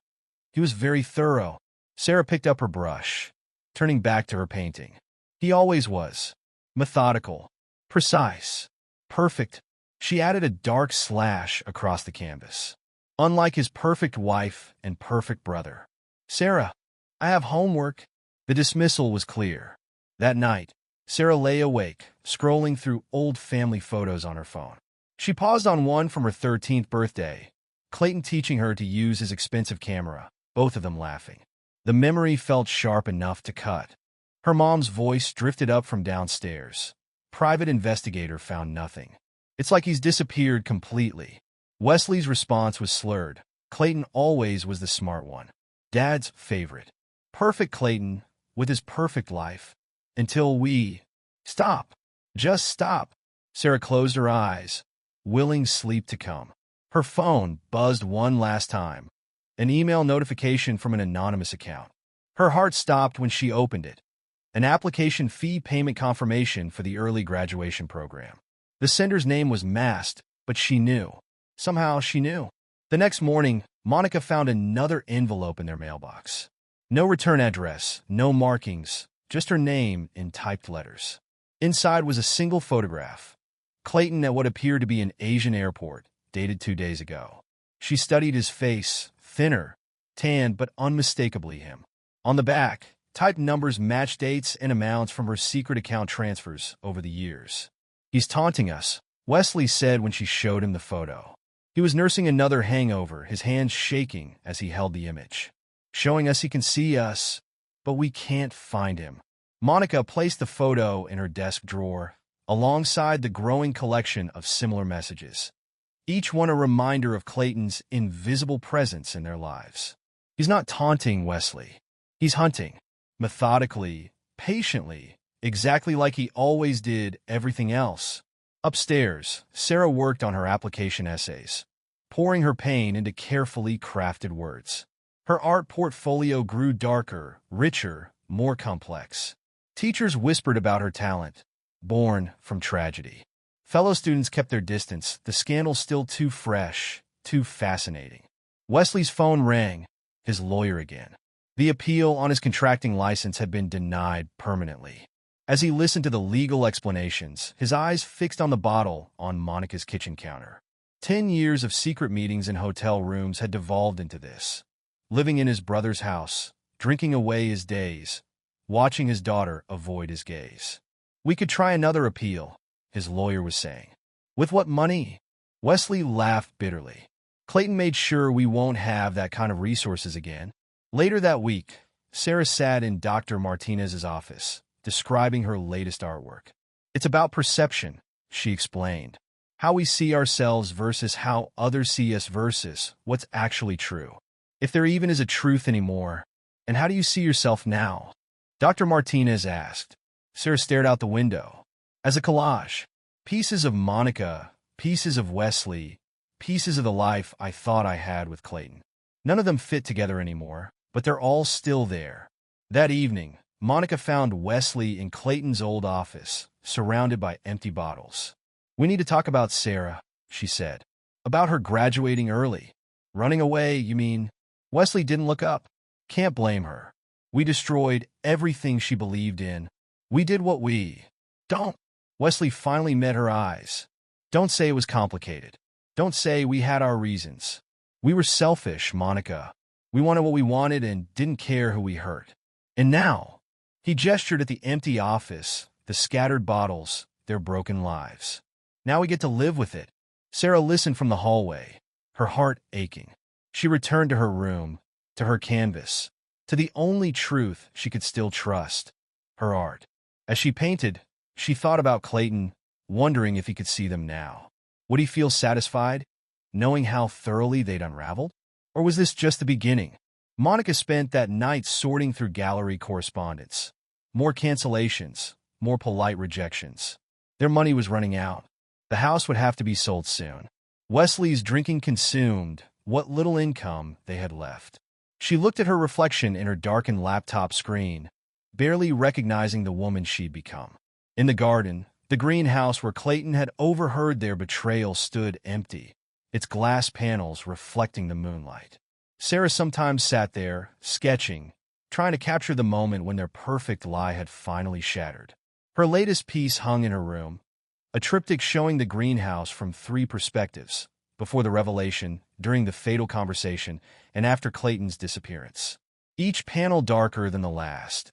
He was very thorough." Sarah picked up her brush, turning back to her painting. "He always was. Methodical. Precise. Perfect." She added a dark slash across the canvas. "Unlike his perfect wife and perfect brother." "Sarah, I have homework." The dismissal was clear. That night, Sarah lay awake, scrolling through old family photos on her phone. She paused on one from her 13th birthday, Clayton teaching her to use his expensive camera, both of them laughing. The memory felt sharp enough to cut. Her mom's voice drifted up from downstairs. "Private investigator found nothing. It's like he's disappeared completely." Wesley's response was slurred. Clayton always was the smart one. Dad's favorite. Perfect Clayton, with his perfect life. Until we... Stop. Just stop. Sarah closed her eyes, willing sleep to come. Her phone buzzed one last time. An email notification from an anonymous account. Her heart stopped when she opened it. An application fee payment confirmation for the early graduation program. The sender's name was masked, but she knew. Somehow she knew. The next morning, Monica found another envelope in their mailbox. No return address, no markings, just her name in typed letters. Inside was a single photograph. Clayton at what appeared to be an Asian airport, dated 2 days ago. She studied his face, thinner, tanned, but unmistakably him. On the back, typed numbers matched dates and amounts from her secret account transfers over the years. "He's taunting us," Wesley said when she showed him the photo. He was nursing another hangover, his hands shaking as he held the image. "Showing us he can see us, but we can't find him." Monica placed the photo in her desk drawer, alongside the growing collection of similar messages, each one a reminder of Clayton's invisible presence in their lives. He's not taunting Wesley. He's hunting, methodically, patiently, exactly like he always did everything else. Upstairs, Sarah worked on her application essays, pouring her pain into carefully crafted words. Her art portfolio grew darker, richer, more complex. Teachers whispered about her talent, born from tragedy. Fellow students kept their distance, the scandal still too fresh, too fascinating. Wesley's phone rang, his lawyer again. The appeal on his contracting license had been denied permanently. As he listened to the legal explanations, his eyes fixed on the bottle on Monica's kitchen counter. 10 years of secret meetings in hotel rooms had devolved into this. Living in his brother's house, drinking away his days, watching his daughter avoid his gaze. "We could try another appeal," his lawyer was saying. "With what money?" Wesley laughed bitterly. "Clayton made sure we won't have that kind of resources again." Later that week, Sarah sat in Dr. Martinez's office, describing her latest artwork. "It's about perception," she explained. "How we see ourselves versus how others see us versus what's actually true. If there even is a truth anymore. And how do you see yourself now?" Dr. Martinez asked. Sarah stared out the window. As a collage. Pieces of Monica, pieces of Wesley, pieces of the life I thought I had with Clayton. None of them fit together anymore, but they're all still there. That evening, Monica found Wesley in Clayton's old office, surrounded by empty bottles. "We need to talk about Sarah," she said. "About her graduating early." "Running away, you mean?" Wesley didn't look up. "Can't blame her. We destroyed everything she believed in. We did what we... Don't." Wesley finally met her eyes. "Don't say it was complicated. Don't say we had our reasons. We were selfish, Monica. We wanted what we wanted and didn't care who we hurt. And now..." He gestured at the empty office, the scattered bottles, their broken lives. "Now we get to live with it." Sarah listened from the hallway, her heart aching. She returned to her room, to her canvas, to the only truth she could still trust, her art. As she painted, she thought about Clayton, wondering if he could see them now. Would he feel satisfied, knowing how thoroughly they'd unraveled? Or was this just the beginning? Monica spent that night sorting through gallery correspondence. More cancellations, more polite rejections. Their money was running out. The house would have to be sold soon. Wesley's drinking consumed what little income they had left. She looked at her reflection in her darkened laptop screen, barely recognizing the woman she'd become. In the garden, the greenhouse where Clayton had overheard their betrayal stood empty, its glass panels reflecting the moonlight. Sarah sometimes sat there, sketching, trying to capture the moment when their perfect lie had finally shattered. Her latest piece hung in her room, a triptych showing the greenhouse from 3 perspectives, before the revelation, during the fatal conversation, and after Clayton's disappearance. Each panel darker than the last.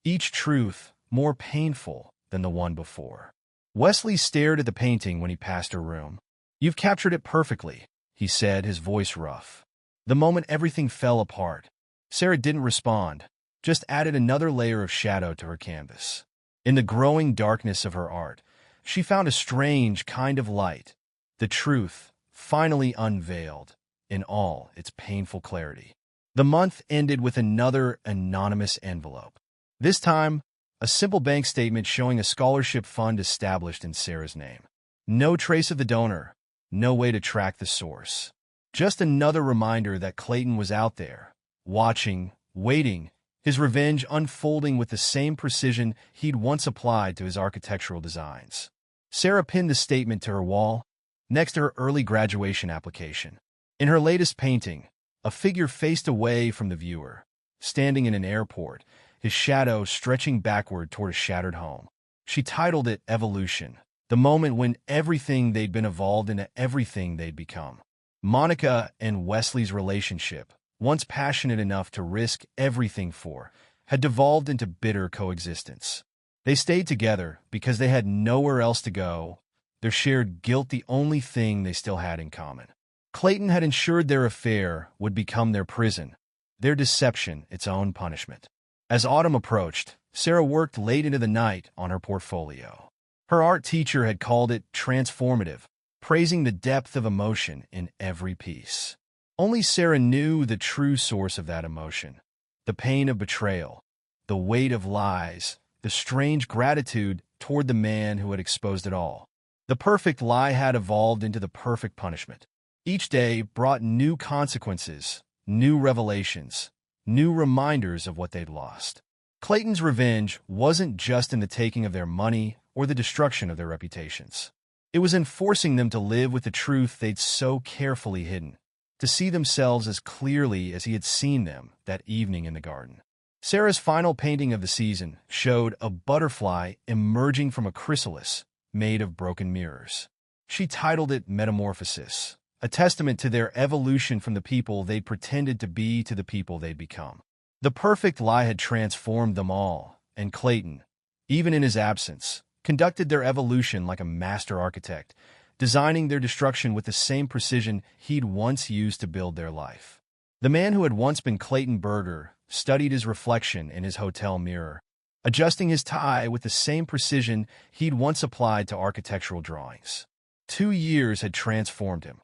Each truth more painful than the one before. Wesley stared at the painting when he passed her room. "You've captured it perfectly," he said, his voice rough. The moment everything fell apart, Sarah didn't respond, just added another layer of shadow to her canvas. In the growing darkness of her art, she found a strange kind of light, the truth finally unveiled in all its painful clarity. The month ended with another anonymous envelope. This time, a simple bank statement showing a scholarship fund established in Sarah's name. No trace of the donor, no way to track the source. Just another reminder that Clayton was out there, watching, waiting, his revenge unfolding with the same precision he'd once applied to his architectural designs. Sarah pinned the statement to her wall, next to her early graduation application. In her latest painting, a figure faced away from the viewer, standing in an airport, his shadow stretching backward toward a shattered home. She titled it Evolution, the moment when everything they'd been evolved into everything they'd become. Monica and Wesley's relationship, once passionate enough to risk everything for, had devolved into bitter coexistence. They stayed together because they had nowhere else to go, their shared guilt the only thing they still had in common. Clayton had ensured their affair would become their prison, their deception its own punishment. As autumn approached, Sarah worked late into the night on her portfolio. Her art teacher had called it transformative, praising the depth of emotion in every piece. Only Sarah knew the true source of that emotion, the pain of betrayal, the weight of lies, the strange gratitude toward the man who had exposed it all. The perfect lie had evolved into the perfect punishment. Each day brought new consequences, new revelations, new reminders of what they'd lost. Clayton's revenge wasn't just in the taking of their money or the destruction of their reputations. It was in forcing them to live with the truth they'd so carefully hidden, to see themselves as clearly as he had seen them that evening in the garden. Sarah's final painting of the season showed a butterfly emerging from a chrysalis made of broken mirrors. She titled it Metamorphosis, a testament to their evolution from the people they'd pretended to be to the people they'd become. The perfect lie had transformed them all, and Clayton, even in his absence, conducted their evolution like a master architect, designing their destruction with the same precision he'd once used to build their life. The man who had once been Clayton Berger studied his reflection in his hotel mirror, adjusting his tie with the same precision he'd once applied to architectural drawings. 2 years had transformed him.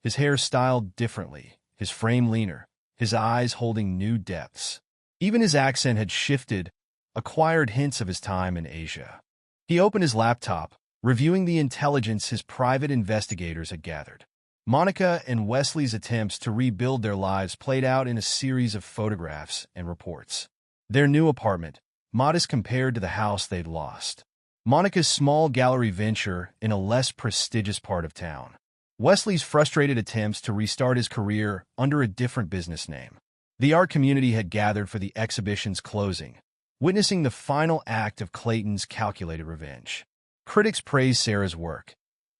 His hair styled differently, his frame leaner, his eyes holding new depths. Even his accent had shifted, acquired hints of his time in Asia. He opened his laptop, reviewing the intelligence his private investigators had gathered. Monica and Wesley's attempts to rebuild their lives played out in a series of photographs and reports. Their new apartment, modest compared to the house they'd lost. Monica's small gallery venture in a less prestigious part of town. Wesley's frustrated attempts to restart his career under a different business name. The art community had gathered for the exhibition's closing, witnessing the final act of Clayton's calculated revenge. Critics praised Sarah's work,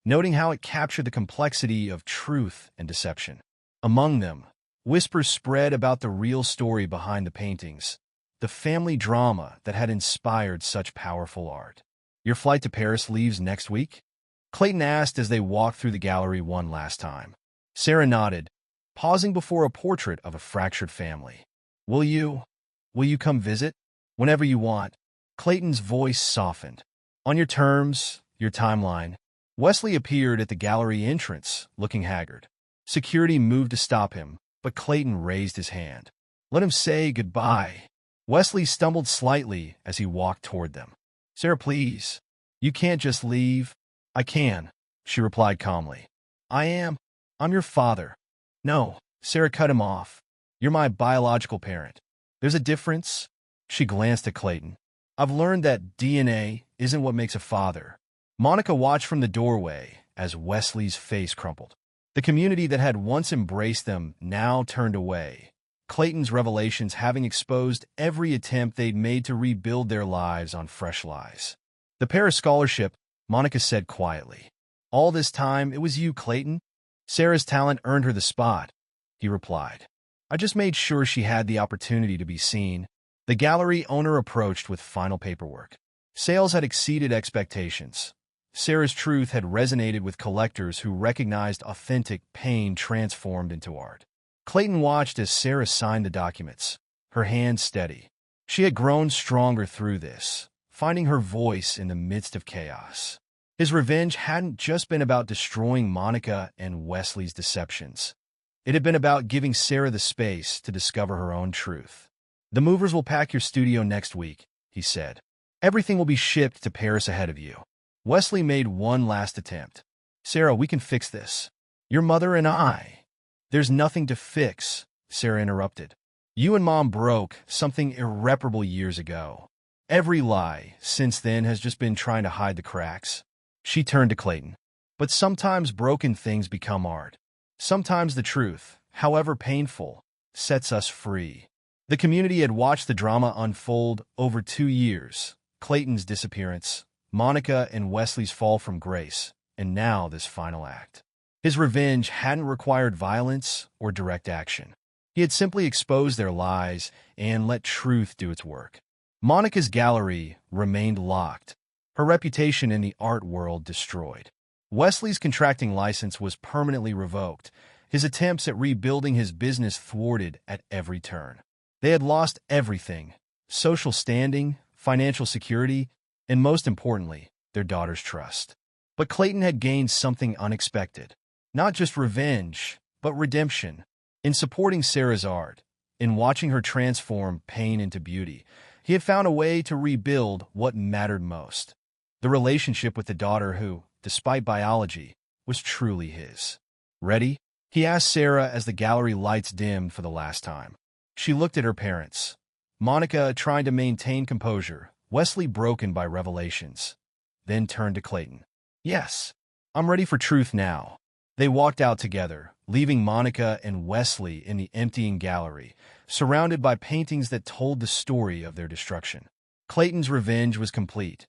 noting how it captured the complexity of truth and deception. Among them, whispers spread about the real story behind the paintings, the family drama that had inspired such powerful art. Your flight to Paris leaves next week? Clayton asked as they walked through the gallery one last time. Sarah nodded, pausing before a portrait of a fractured family. Will you come visit? Whenever you want. Clayton's voice softened. On your terms, your timeline. Wesley appeared at the gallery entrance, looking haggard. Security moved to stop him, but Clayton raised his hand. Let him say goodbye. Wesley stumbled slightly as he walked toward them. Sarah, please. You can't just leave. I can, she replied calmly. I'm your father. No, Sarah cut him off. You're my biological parent. There's a difference. She glanced at Clayton. I've learned that DNA isn't what makes a father. Monica watched from the doorway as Wesley's face crumpled. The community that had once embraced them now turned away, Clayton's revelations having exposed every attempt they'd made to rebuild their lives on fresh lies. The Paris scholarship, Monica said quietly. All this time, it was you, Clayton. Sarah's talent earned her the spot, he replied. I just made sure she had the opportunity to be seen. The gallery owner approached with final paperwork. Sales had exceeded expectations. Sarah's truth had resonated with collectors who recognized authentic pain transformed into art. Clayton watched as Sarah signed the documents, her hand steady. She had grown stronger through this, finding her voice in the midst of chaos. His revenge hadn't just been about destroying Monica and Wesley's deceptions. It had been about giving Sarah the space to discover her own truth. "The movers will pack your studio next week," he said. "Everything will be shipped to Paris ahead of you." Wesley made one last attempt. "Sarah, we can fix this. Your mother and I." "There's nothing to fix," Sarah interrupted. "You and Mom broke something irreparable years ago. Every lie since then has just been trying to hide the cracks." She turned to Clayton. "But sometimes broken things become art. Sometimes the truth, however painful, sets us free." The community had watched the drama unfold over 2 years. Clayton's disappearance, Monica and Wesley's fall from grace, and now this final act. His revenge hadn't required violence or direct action. He had simply exposed their lies and let truth do its work. Monica's gallery remained locked, her reputation in the art world destroyed. Wesley's contracting license was permanently revoked, his attempts at rebuilding his business thwarted at every turn. They had lost everything: social standing, financial security, and most importantly, their daughter's trust. But Clayton had gained something unexpected. Not just revenge, but redemption. In supporting Sarah's art, in watching her transform pain into beauty, he had found a way to rebuild what mattered most: the relationship with the daughter who, despite biology, was truly his. "Ready?" he asked Sarah as the gallery lights dimmed for the last time. She looked at her parents. Monica trying to maintain composure, Wesley broken by revelations, then turned to Clayton. "Yes, I'm ready for truth now." They walked out together, leaving Monica and Wesley in the emptying gallery, surrounded by paintings that told the story of their destruction. Clayton's revenge was complete,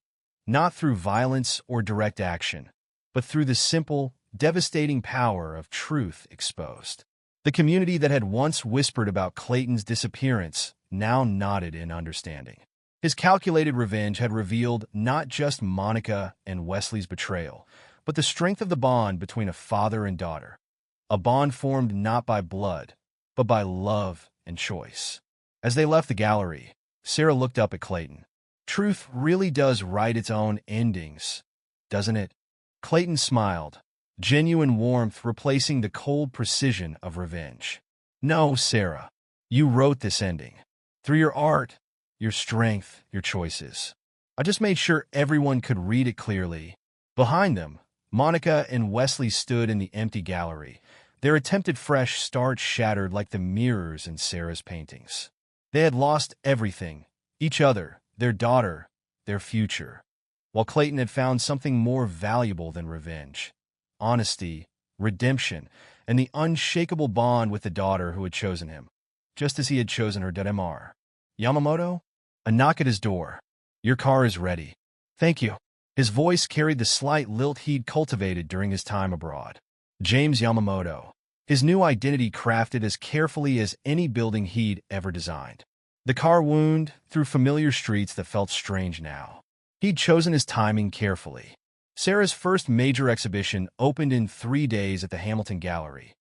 not through violence or direct action, but through the simple, devastating power of truth exposed. The community that had once whispered about Clayton's disappearance now nodded in understanding. His calculated revenge had revealed not just Monica and Wesley's betrayal, but the strength of the bond between a father and daughter. A bond formed not by blood, but by love and choice. As they left the gallery, Sarah looked up at Clayton. "Truth really does write its own endings, doesn't it?" Clayton smiled, genuine warmth replacing the cold precision of revenge. "No, Sarah, you wrote this ending. Through your art, your strength, your choices. I just made sure everyone could read it clearly." Behind them, Monica and Wesley stood in the empty gallery, their attempted fresh start shattered like the mirrors in Sarah's paintings. They had lost everything: each other, their daughter, their future. While Clayton had found something more valuable than revenge: honesty, redemption, and the unshakable bond with the daughter who had chosen him, just as he had chosen her. Mr. Yamamoto? A knock at his door. "Your car is ready." "Thank you." His voice carried the slight lilt he'd cultivated during his time abroad. James Yamamoto, his new identity crafted as carefully as any building he'd ever designed. The car wound through familiar streets that felt strange now. He'd chosen his timing carefully. Sarah's first major exhibition opened in 3 days at the Hamilton Gallery,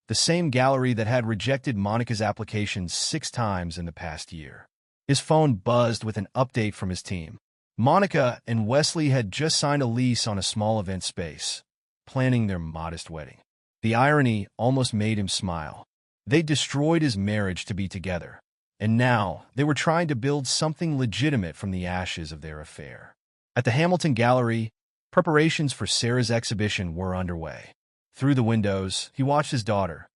the same gallery that had rejected Monica's application 6 times in the past year. His phone buzzed with an update from his team. Monica and Wesley had just signed a lease on a small event space, planning their modest wedding. The irony almost made him smile. They destroyed his marriage to be together, and now they were trying to build something legitimate from the ashes of their affair. At the Hamilton Gallery, preparations for Sarah's exhibition were underway. Through the windows, he watched his daughter.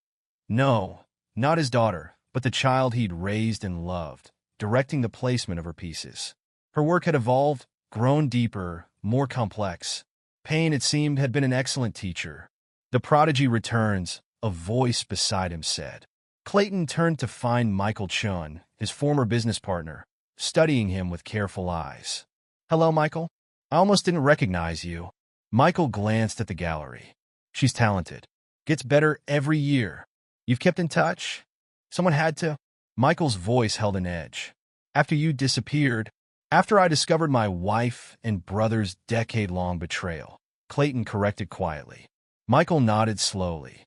No, not his daughter, but the child he'd raised and loved, directing the placement of her pieces. Her work had evolved, grown deeper, more complex. Pain, it seemed, had been an excellent teacher. "The prodigy returns," a voice beside him said. Clayton turned to find Michael Chun, his former business partner, studying him with careful eyes. "Hello, Michael. I almost didn't recognize you." Michael glanced at the gallery. "She's talented. Gets better every year. You've kept in touch?" "Someone had to." Michael's voice held an edge. "After you disappeared, after I discovered my wife and brother's decade-long betrayal," Clayton corrected quietly. Michael nodded slowly.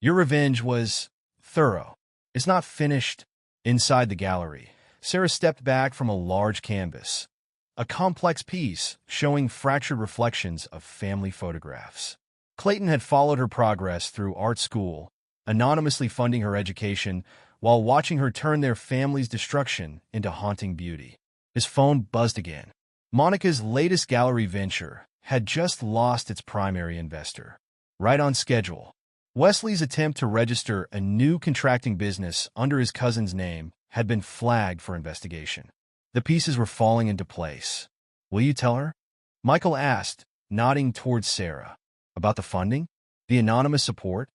"Your revenge was thorough. It's not finished." Inside the gallery, Sarah stepped back from a large canvas. a complex piece showing fractured reflections of family photographs. Clayton had followed her progress through art school, anonymously funding her education while watching her turn their family's destruction into haunting beauty. His phone buzzed again. Monica's latest gallery venture had just lost its primary investor. Right on schedule. Wesley's attempt to register a new contracting business under his cousin's name had been flagged for investigation. The pieces were falling into place. "Will you tell her?" Michael asked, nodding towards Sarah. "About the funding? The anonymous support?"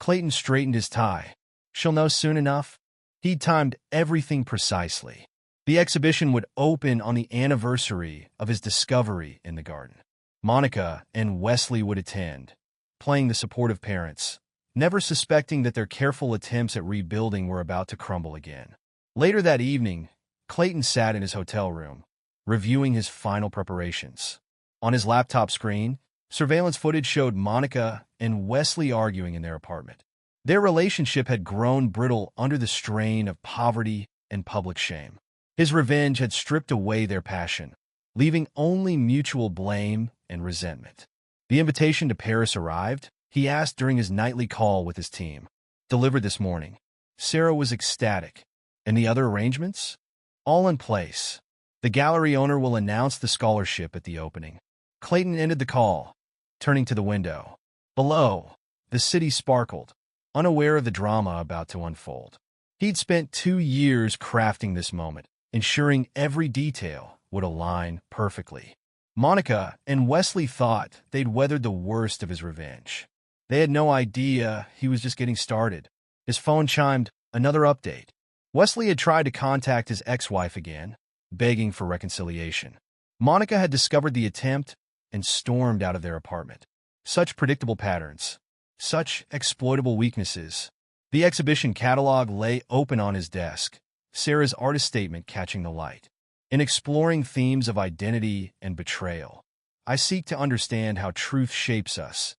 Clayton straightened his tie. "She'll know soon enough." He'd timed everything precisely. The exhibition would open on the anniversary of his discovery in the garden. Monica and Wesley would attend, playing the supportive parents, never suspecting that their careful attempts at rebuilding were about to crumble again. Later that evening, Clayton sat in his hotel room, reviewing his final preparations. On his laptop screen, surveillance footage showed Monica and Wesley arguing in their apartment. Their relationship had grown brittle under the strain of poverty and public shame. His revenge had stripped away their passion, leaving only mutual blame and resentment. The invitation to Paris arrived, he asked during his nightly call with his team. "Delivered this morning." Sarah was ecstatic. "And the other arrangements?" "All in place. The gallery owner will announce the scholarship at the opening." Clayton ended the call, turning to the window. Below, the city sparkled, unaware of the drama about to unfold. He'd spent 2 years crafting this moment, ensuring every detail would align perfectly. Monica and Wesley thought they'd weathered the worst of his revenge. They had no idea he was just getting started. His phone chimed, another update. Wesley had tried to contact his ex-wife again, begging for reconciliation. Monica had discovered the attempt and stormed out of their apartment. Such predictable patterns. Such exploitable weaknesses. The exhibition catalog lay open on his desk, Sarah's artist statement catching the light. In exploring themes of identity and betrayal, I seek to understand how truth shapes us,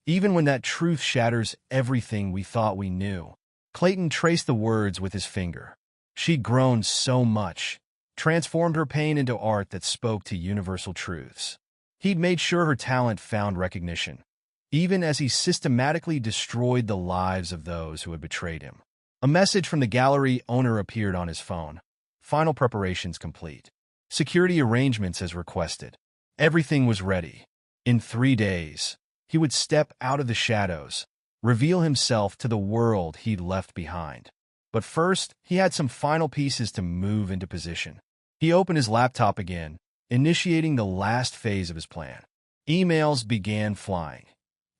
even when that truth shatters everything we thought we knew. Clayton traced the words with his finger. She'd grown so much, transformed her pain into art that spoke to universal truths. He'd made sure her talent found recognition, even as he systematically destroyed the lives of those who had betrayed him. A message from the gallery owner appeared on his phone. Final preparations complete. Security arrangements as requested. Everything was ready. In 3 days, he would step out of the shadows, reveal himself to the world he'd left behind. But first, he had some final pieces to move into position. He opened his laptop again, initiating the last phase of his plan. Emails began flying.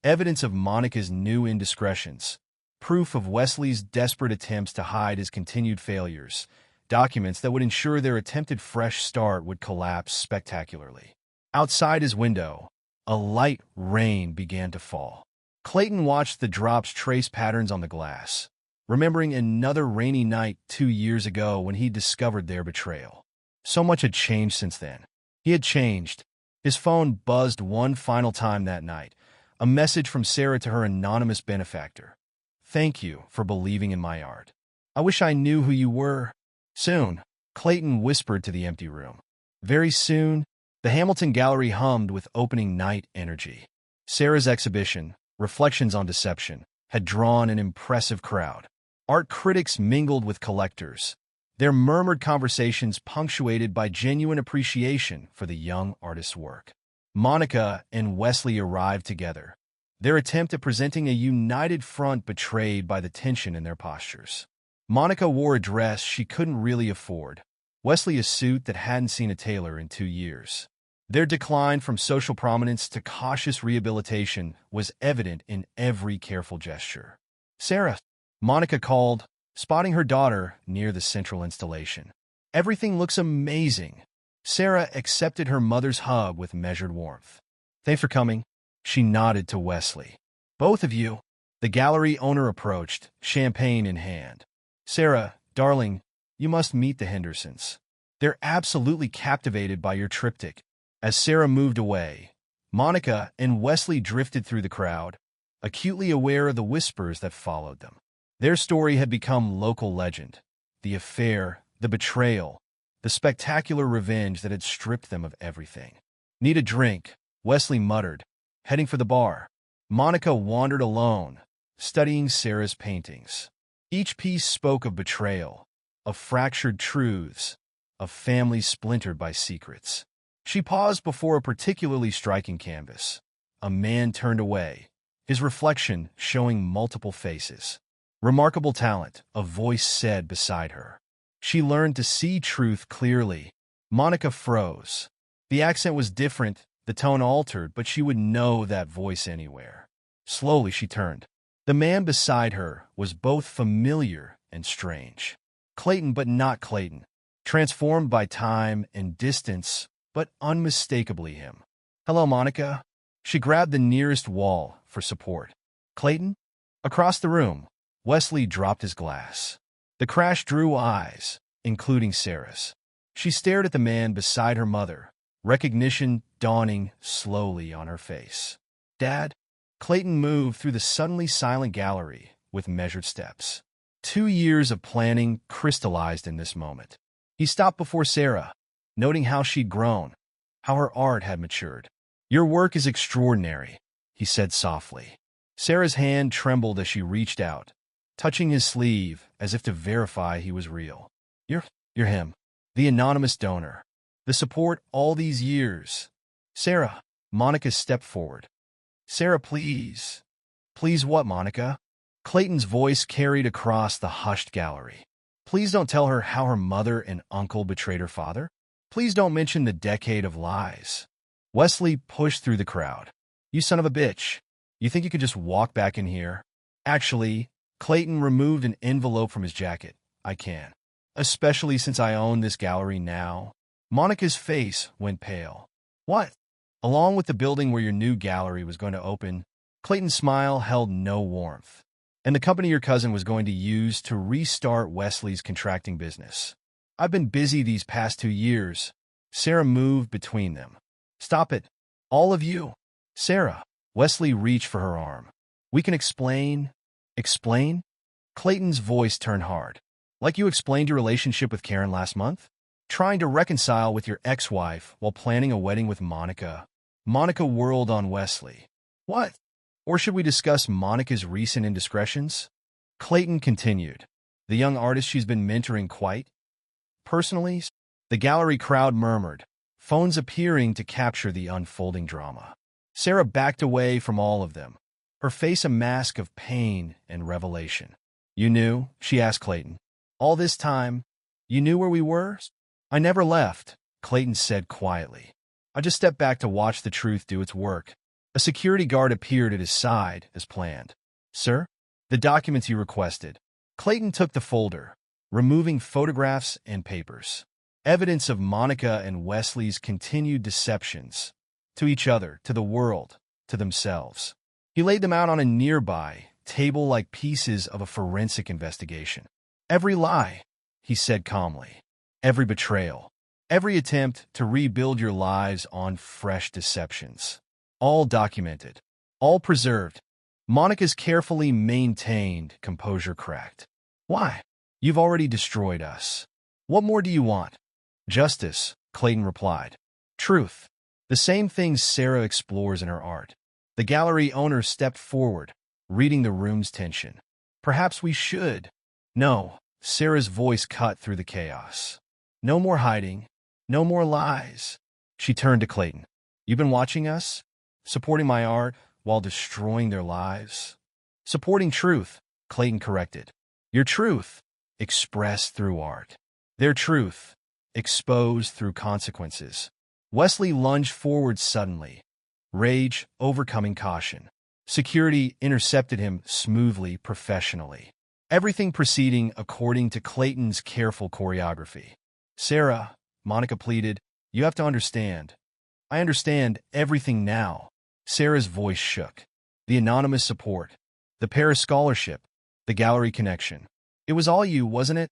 Evidence of Monica's new indiscretions. Proof of Wesley's desperate attempts to hide his continued failures. Documents that would ensure their attempted fresh start would collapse spectacularly. Outside his window, a light rain began to fall. Clayton watched the drops trace patterns on the glass, remembering another rainy night 2 years ago when he discovered their betrayal. So much had changed since then. He had changed. His phone buzzed one final time that night, a message from Sarah to her anonymous benefactor. "Thank you for believing in my art. I wish I knew who you were." Soon, Clayton whispered to the empty room. Very soon, the Hamilton Gallery hummed with opening night energy. Sarah's exhibition, Reflections on Deception, had drawn an impressive crowd. Art critics mingled with collectors, their murmured conversations punctuated by genuine appreciation for the young artist's work. Monica and Wesley arrived together, their attempt at presenting a united front betrayed by the tension in their postures. Monica wore a dress she couldn't really afford, Wesley a suit that hadn't seen a tailor in 2 years. Their decline from social prominence to cautious rehabilitation was evident in every careful gesture. "Sarah," Monica called, spotting her daughter near the central installation. "Everything looks amazing." Sarah accepted her mother's hug with measured warmth. "Thanks for coming." She nodded to Wesley. "Both of you." The gallery owner approached, champagne in hand. "Sarah, darling, you must meet the Hendersons. They're absolutely captivated by your triptych." As Sarah moved away, Monica and Wesley drifted through the crowd, acutely aware of the whispers that followed them. Their story had become local legend. The affair, the betrayal, the spectacular revenge that had stripped them of everything. "Need a drink," Wesley muttered, heading for the bar. Monica wandered alone, studying Sarah's paintings. Each piece spoke of betrayal, of fractured truths, of families splintered by secrets. She paused before a particularly striking canvas. A man turned away, his reflection showing multiple faces. "Remarkable talent," a voice said beside her. She learned to see truth clearly. Monica froze. The accent was different, the tone altered, but she would know that voice anywhere. Slowly she turned. The man beside her was both familiar and strange. Clayton, but not Clayton. Transformed by time and distance, but unmistakably him. "Hello, Monica." She grabbed the nearest wall for support. "Clayton?" Across the room, Wesley dropped his glass. The crash drew eyes, including Sarah's. She stared at the man beside her mother, recognition dawning slowly on her face. "Dad?" Clayton moved through the suddenly silent gallery with measured steps. 2 years of planning crystallized in this moment. He stopped before Sarah, noting how she'd grown, how her art had matured. "Your work is extraordinary," he said softly. Sarah's hand trembled as she reached out, touching his sleeve as if to verify he was real. You're him, the anonymous donor, the support all these years." "Sarah," Monica stepped forward. "Sarah, please." "Please what, Monica?" Clayton's voice carried across the hushed gallery. "Please don't tell her how her mother and uncle betrayed her father. Please don't mention the decade of lies." Wesley pushed through the crowd. "You son of a bitch. You think you could just walk back in here?" "Actually," Clayton removed an envelope from his jacket. "I can. Especially since I own this gallery now." Monica's face went pale. "What?" "Along with the building where your new gallery was going to open." Clayton's smile held no warmth. "And the company your cousin was going to use to restart Wesley's contracting business. I've been busy these past 2 years." Sarah moved between them. "Stop it. All of you." "Sarah." Wesley reached for her arm. "We can explain." "Explain?" Clayton's voice turned hard. "Like you explained your relationship with Karen last month? Trying to reconcile with your ex-wife while planning a wedding with Monica." Monica whirled on Wesley. "What? Or should we discuss Monica's recent indiscretions?" Clayton continued. "The young artist she's been mentoring quite personally?" The gallery crowd murmured, phones appearing to capture the unfolding drama. Sarah backed away from all of them, her face a mask of pain and revelation. "You knew?" she asked Clayton. "All this time, you knew where we were?" "I never left," Clayton said quietly. "I just stepped back to watch the truth do its work." A security guard appeared at his side as planned. "Sir?" "The documents you requested." Clayton took the folder, removing photographs and papers. Evidence of Monica and Wesley's continued deceptions. To each other, to the world, to themselves. He laid them out on a nearby table like pieces of a forensic investigation. "Every lie," he said calmly. "Every betrayal. Every attempt to rebuild your lives on fresh deceptions. All documented. All preserved." Monica's carefully maintained composure cracked. "Why? You've already destroyed us. What more do you want?" "Justice," Clayton replied. "Truth." The same things Sarah explores in her art. The gallery owner stepped forward, reading the room's tension. "Perhaps we should." "No." Sarah's voice cut through the chaos. "No more hiding. No more lies." She turned to Clayton. "You've been watching us? Supporting my art while destroying their lives?" "Supporting truth," Clayton corrected. "Your truth, expressed through art. Their truth, exposed through consequences." Wesley lunged forward suddenly, rage overcoming caution. Security intercepted him smoothly, professionally. Everything proceeding according to Clayton's careful choreography. "Sarah," Monica pleaded, "you have to understand. I understand everything now." Sarah's voice shook. The anonymous support, the Paris scholarship, the gallery connection. "It was all you, wasn't it?"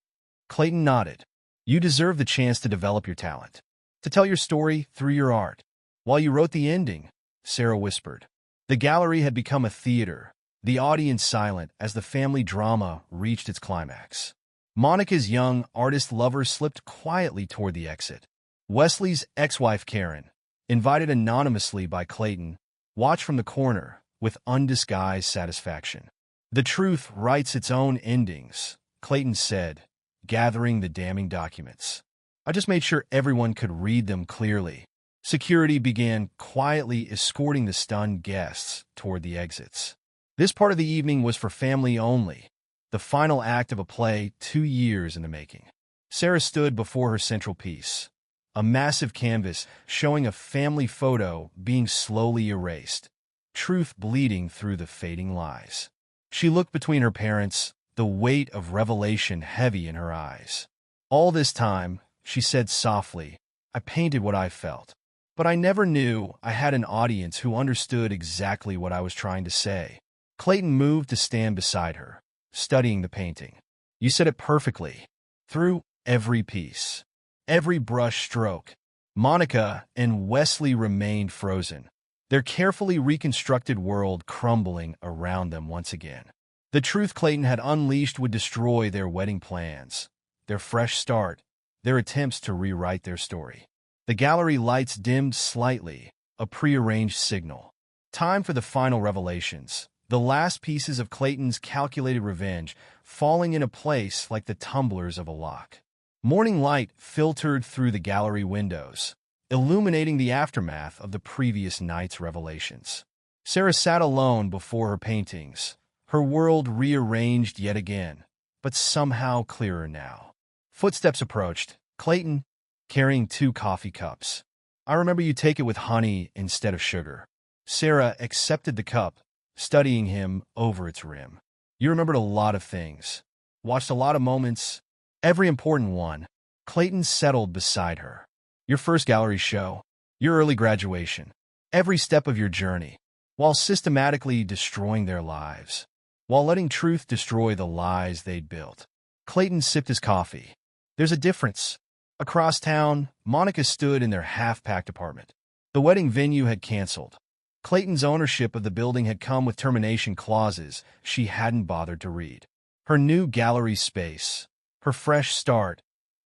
Clayton nodded. "You deserve the chance to develop your talent, to tell your story through your art." "While you wrote the ending," Sarah whispered. The gallery had become a theater, the audience silent as the family drama reached its climax. Monica's young artist lover slipped quietly toward the exit. Wesley's ex-wife Karen, invited anonymously by Clayton, watched from the corner with undisguised satisfaction. "The truth writes its own endings," Clayton said, gathering the damning documents. "I just made sure everyone could read them clearly." Security began quietly escorting the stunned guests toward the exits. This part of the evening was for family only, the final act of a play 2 years in the making. Sarah stood before her central piece, a massive canvas showing a family photo being slowly erased, truth bleeding through the fading lies. She looked between her parents, the weight of revelation heavy in her eyes. "All this time," she said softly, "I painted what I felt. But I never knew I had an audience who understood exactly what I was trying to say." Clayton moved to stand beside her, studying the painting. "You said it perfectly. Through every piece, every brush stroke." Monica and Wesley remained frozen, their carefully reconstructed world crumbling around them once again. The truth Clayton had unleashed would destroy their wedding plans, their fresh start, their attempts to rewrite their story. The gallery lights dimmed slightly, a prearranged signal. Time for the final revelations, the last pieces of Clayton's calculated revenge falling into place like the tumblers of a lock. Morning light filtered through the gallery windows, illuminating the aftermath of the previous night's revelations. Sarah sat alone before her paintings, her world rearranged yet again, but somehow clearer now. Footsteps approached, Clayton, carrying 2 coffee cups. "I remember you take it with honey instead of sugar." Sarah accepted the cup, studying him over its rim. "You remembered a lot of things. Watched a lot of moments. Every important one." Clayton settled beside her. "Your first gallery show, your early graduation, every step of your journey, while systematically destroying their lives, while letting truth destroy the lies they'd built." Clayton sipped his coffee. "There's a difference." Across town, Monica stood in their half-packed apartment. The wedding venue had canceled. Clayton's ownership of the building had come with termination clauses she hadn't bothered to read. Her new gallery space, her fresh start,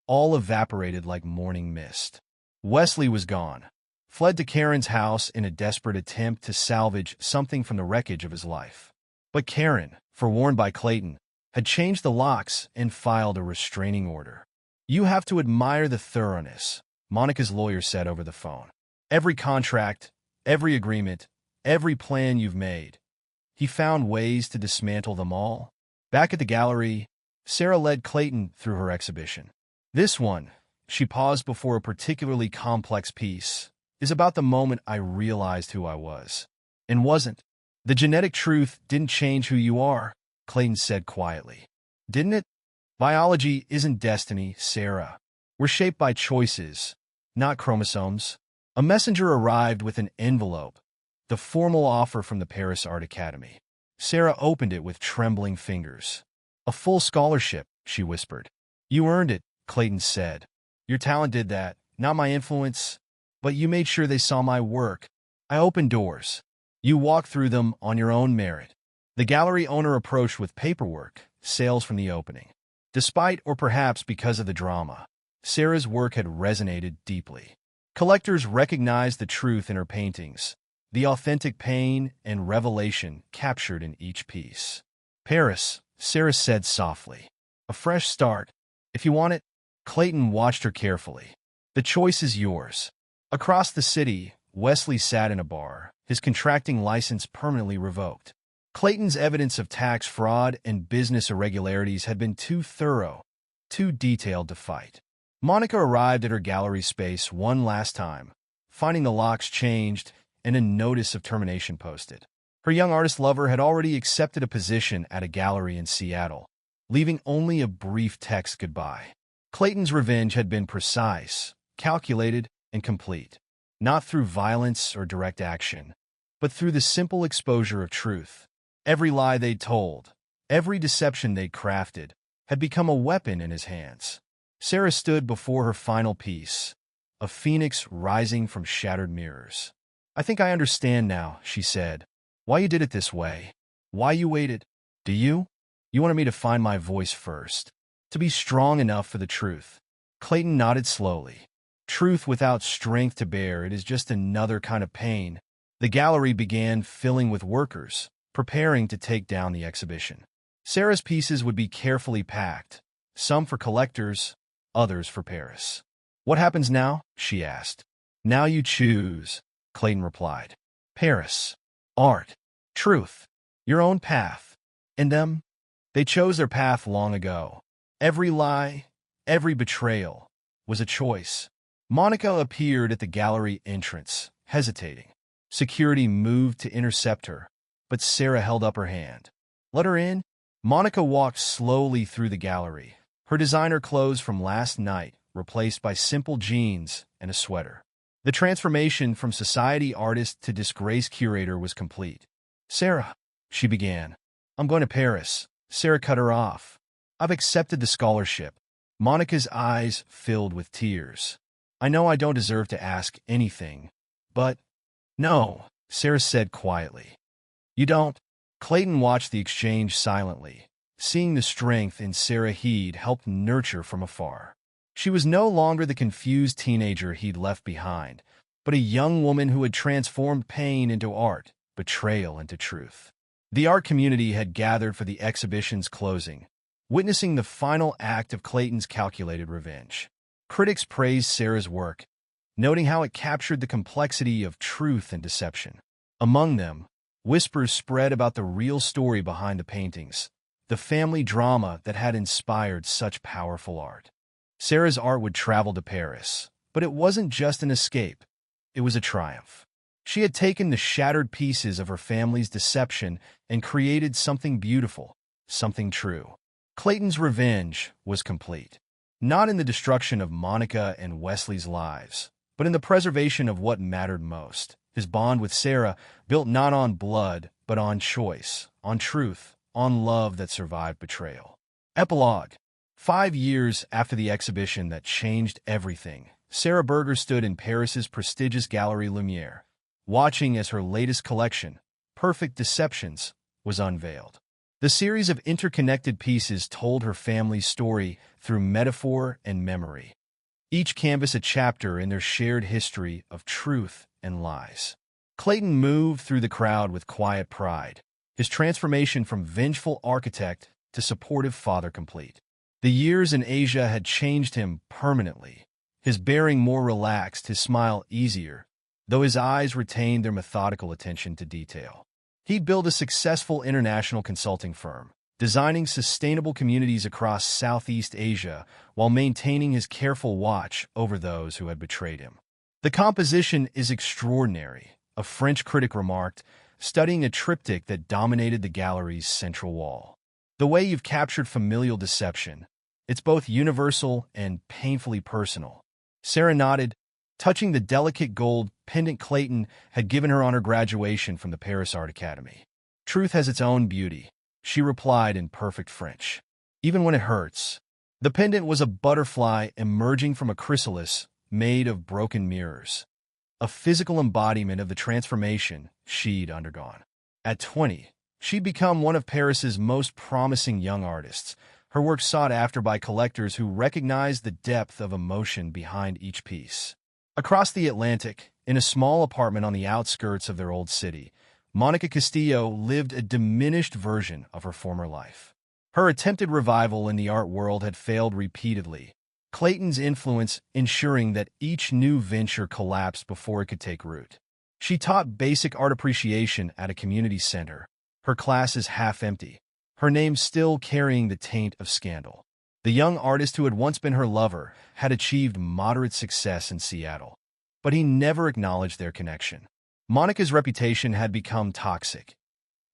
all evaporated like morning mist. Wesley was gone, fled to Karen's house in a desperate attempt to salvage something from the wreckage of his life. But Karen, forewarned by Clayton, had changed the locks and filed a restraining order. "You have to admire the thoroughness," Monica's lawyer said over the phone. "Every contract, every agreement, every plan you've made." He found ways to dismantle them all. Back at the gallery, Sarah led Clayton through her exhibition. "This one," she paused before a particularly complex piece, "is about the moment I realized who I was and wasn't." "The genetic truth didn't change who you are," Clayton said quietly. "Didn't it? Biology isn't destiny, Sarah. We're shaped by choices, not chromosomes." A messenger arrived with an envelope, the formal offer from the Paris Art Academy. Sarah opened it with trembling fingers. "A full scholarship," she whispered. "You earned it," Clayton said. "Your talent did that, not my influence. But you made sure they saw my work. I opened doors. You walked through them on your own merit." The gallery owner approached with paperwork, sales from the opening. Despite or perhaps because of the drama, Sarah's work had resonated deeply. Collectors recognized the truth in her paintings, the authentic pain and revelation captured in each piece. "Paris," Sarah said softly. "A fresh start. If you want it." Clayton watched her carefully. "The choice is yours." Across the city, Wesley sat in a bar, his contracting license permanently revoked. Clayton's evidence of tax fraud and business irregularities had been too thorough, too detailed to fight. Monica arrived at her gallery space one last time, finding the locks changed and a notice of termination posted. Her young artist lover had already accepted a position at a gallery in Seattle, leaving only a brief text goodbye. Clayton's revenge had been precise, calculated, and complete, not through violence or direct action, but through the simple exposure of truth. Every lie they'd told, every deception they'd crafted, had become a weapon in his hands. Sarah stood before her final piece, a phoenix rising from shattered mirrors. "I think I understand now," she said. "Why you did it this way. Why you waited. Do you? You wanted me to find my voice first. To be strong enough for the truth. Clayton nodded slowly. Truth without strength to bear it is just another kind of pain. The gallery began filling with workers, preparing to take down the exhibition. Sarah's pieces would be carefully packed, some for collectors, others for Paris. "What happens now?" she asked. "Now you choose," Clayton replied. "Paris. Art. Truth. Your own path. And them? They chose their path long ago. Every lie, every betrayal, was a choice." Monica appeared at the gallery entrance, hesitating. Security moved to intercept her, but Sarah held up her hand. "Let her in." Monica walked slowly through the gallery, her designer clothes from last night replaced by simple jeans and a sweater. The transformation from society artist to disgraced curator was complete. "Sarah," she began. "I'm going to Paris." Sarah cut her off. "I've accepted the scholarship." Monica's eyes filled with tears. "I know I don't deserve to ask anything, but—" "No," Sarah said quietly. "You don't." Clayton watched the exchange silently. Seeing the strength in Sarah he'd helped nurture from afar. She was no longer the confused teenager he'd left behind, but a young woman who had transformed pain into art, betrayal into truth. The art community had gathered for the exhibition's closing, witnessing the final act of Clayton's calculated revenge. Critics praised Sarah's work, noting how it captured the complexity of truth and deception. Among them, whispers spread about the real story behind the paintings, the family drama that had inspired such powerful art. Sarah's art would travel to Paris, but it wasn't just an escape. It was a triumph. She had taken the shattered pieces of her family's deception and created something beautiful, something true. Clayton's revenge was complete. Not in the destruction of Monica and Wesley's lives, but in the preservation of what mattered most. His bond with Sarah, built not on blood, but on choice, on truth, on love that survived betrayal. Epilogue. 5 years after the exhibition that changed everything, Sarah Berger stood in Paris's prestigious Galerie Lumière, watching as her latest collection, Perfect Deceptions, was unveiled. The series of interconnected pieces told her family's story through metaphor and memory. Each canvas a chapter in their shared history of truth and lies. Clayton moved through the crowd with quiet pride, his transformation from vengeful architect to supportive father complete. The years in Asia had changed him permanently, his bearing more relaxed, his smile easier, though his eyes retained their methodical attention to detail. He'd built a successful international consulting firm, designing sustainable communities across Southeast Asia while maintaining his careful watch over those who had betrayed him. "The composition is extraordinary," a French critic remarked, studying a triptych that dominated the gallery's central wall. "The way you've captured familial deception, it's both universal and painfully personal." Sarah nodded, touching the delicate gold pendant Clayton had given her on her graduation from the Paris Art Academy. "Truth has its own beauty," she replied in perfect French, "even when it hurts." The pendant was a butterfly emerging from a chrysalis made of broken mirrors, a physical embodiment of the transformation she'd undergone. At 20, she'd become one of Paris's most promising young artists, her work sought after by collectors who recognized the depth of emotion behind each piece. Across the Atlantic, in a small apartment on the outskirts of their old city, Monica Castillo lived a diminished version of her former life. Her attempted revival in the art world had failed repeatedly, Clayton's influence ensuring that each new venture collapsed before it could take root. She taught basic art appreciation at a community center, her classes half empty, her name still carrying the taint of scandal. The young artist who had once been her lover had achieved moderate success in Seattle, but he never acknowledged their connection. Monica's reputation had become toxic.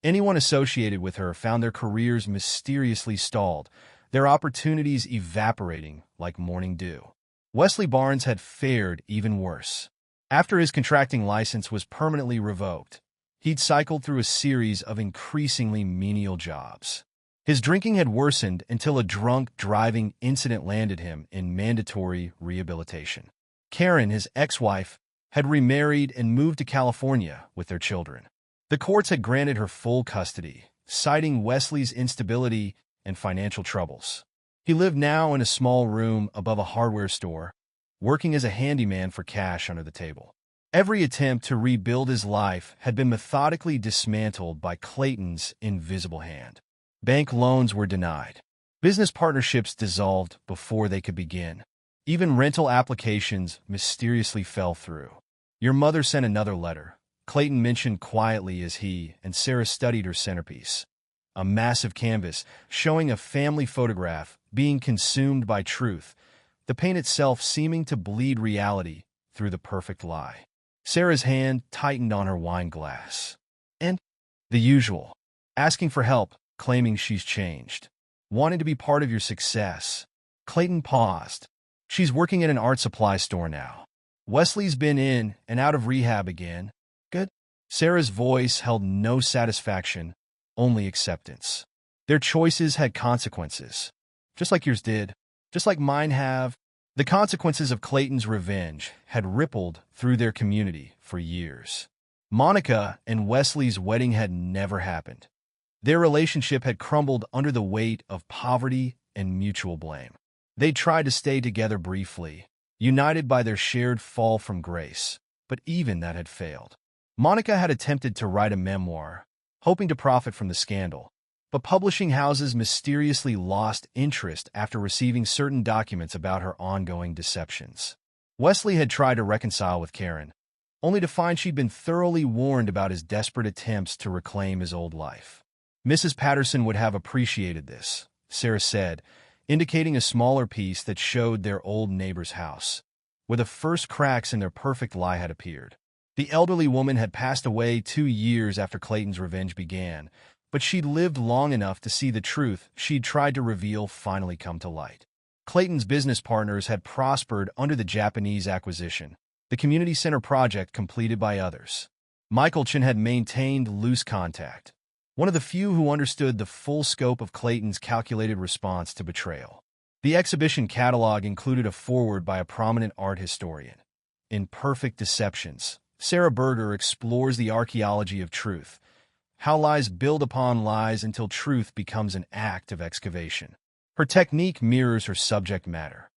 Anyone associated with her found their careers mysteriously stalled, their opportunities evaporating like morning dew. Wesley Barnes had fared even worse. After his contracting license was permanently revoked, he'd cycled through a series of increasingly menial jobs. His drinking had worsened until a drunk driving incident landed him in mandatory rehabilitation. Karen, his ex-wife, had remarried and moved to California with their children. The courts had granted her full custody, citing Wesley's instability and financial troubles. He lived now in a small room above a hardware store, working as a handyman for cash under the table. Every attempt to rebuild his life had been methodically dismantled by Clayton's invisible hand. Bank loans were denied. Business partnerships dissolved before they could begin. Even rental applications mysteriously fell through. Your mother sent another letter, Clayton mentioned quietly as he and Sarah studied her centerpiece. A massive canvas showing a family photograph being consumed by truth, the paint itself seeming to bleed reality through the perfect lie. Sarah's hand tightened on her wine glass. And the usual. Asking for help, claiming she's changed. Wanting to be part of your success. Clayton paused. She's working at an art supply store now. Wesley's been in and out of rehab again. Good. Sarah's voice held no satisfaction, only acceptance. Their choices had consequences. Just like yours did. Just like mine have. The consequences of Clayton's revenge had rippled through their community for years. Monica and Wesley's wedding had never happened. Their relationship had crumbled under the weight of poverty and mutual blame. They tried to stay together briefly, united by their shared fall from grace, but even that had failed. Monica had attempted to write a memoir, hoping to profit from the scandal, but publishing houses mysteriously lost interest after receiving certain documents about her ongoing deceptions. Wesley had tried to reconcile with Karen, only to find she'd been thoroughly warned about his desperate attempts to reclaim his old life. Mrs. Patterson would have appreciated this, Sarah said, indicating a smaller piece that showed their old neighbor's house, where the first cracks in their perfect lie had appeared. The elderly woman had passed away 2 years after Clayton's revenge began, but she'd lived long enough to see the truth she'd tried to reveal finally come to light. Clayton's business partners had prospered under the Japanese acquisition, the community center project completed by others. Michaelchen had maintained loose contact, one of the few who understood the full scope of Clayton's calculated response to betrayal. The exhibition catalog included a foreword by a prominent art historian. In Perfect Deceptions, Sarah Berger explores the archaeology of truth, how lies build upon lies until truth becomes an act of excavation. Her technique mirrors her subject matter.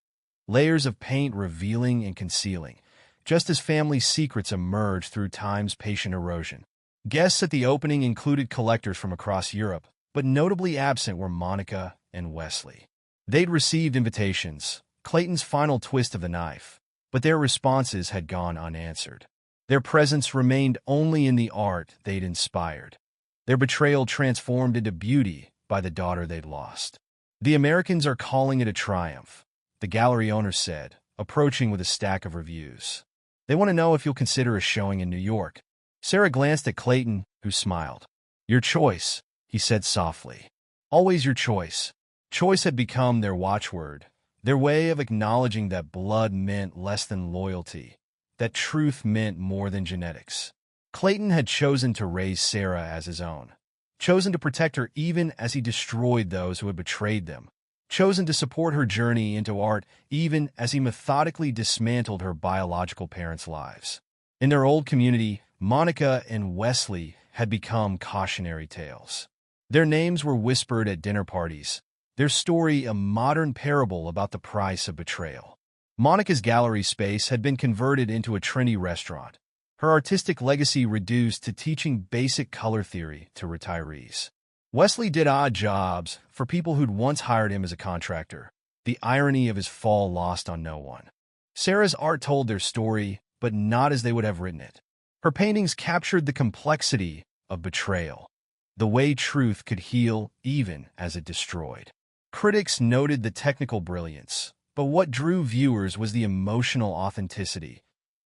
Layers of paint revealing and concealing, just as family secrets emerge through time's patient erosion. Guests at the opening included collectors from across Europe, but notably absent were Monica and Wesley. They'd received invitations, Clayton's final twist of the knife, but their responses had gone unanswered. Their presence remained only in the art they'd inspired. Their betrayal transformed into beauty by the daughter they'd lost. The Americans are calling it a triumph, the gallery owner said, approaching with a stack of reviews. They want to know if you'll consider a showing in New York. Sarah glanced at Clayton, who smiled. Your choice, he said softly. Always your choice. Choice had become their watchword, their way of acknowledging that blood meant less than loyalty, that truth meant more than genetics. Clayton had chosen to raise Sarah as his own, chosen to protect her even as he destroyed those who had betrayed them, chosen to support her journey into art even as he methodically dismantled her biological parents' lives. In their old community, Monica and Wesley had become cautionary tales. Their names were whispered at dinner parties, their story a modern parable about the price of betrayal. Monica's gallery space had been converted into a trendy restaurant, her artistic legacy reduced to teaching basic color theory to retirees. Wesley did odd jobs for people who'd once hired him as a contractor, the irony of his fall lost on no one. Sarah's art told their story, but not as they would have written it. Her paintings captured the complexity of betrayal, the way truth could heal even as it destroyed. Critics noted the technical brilliance, but what drew viewers was the emotional authenticity,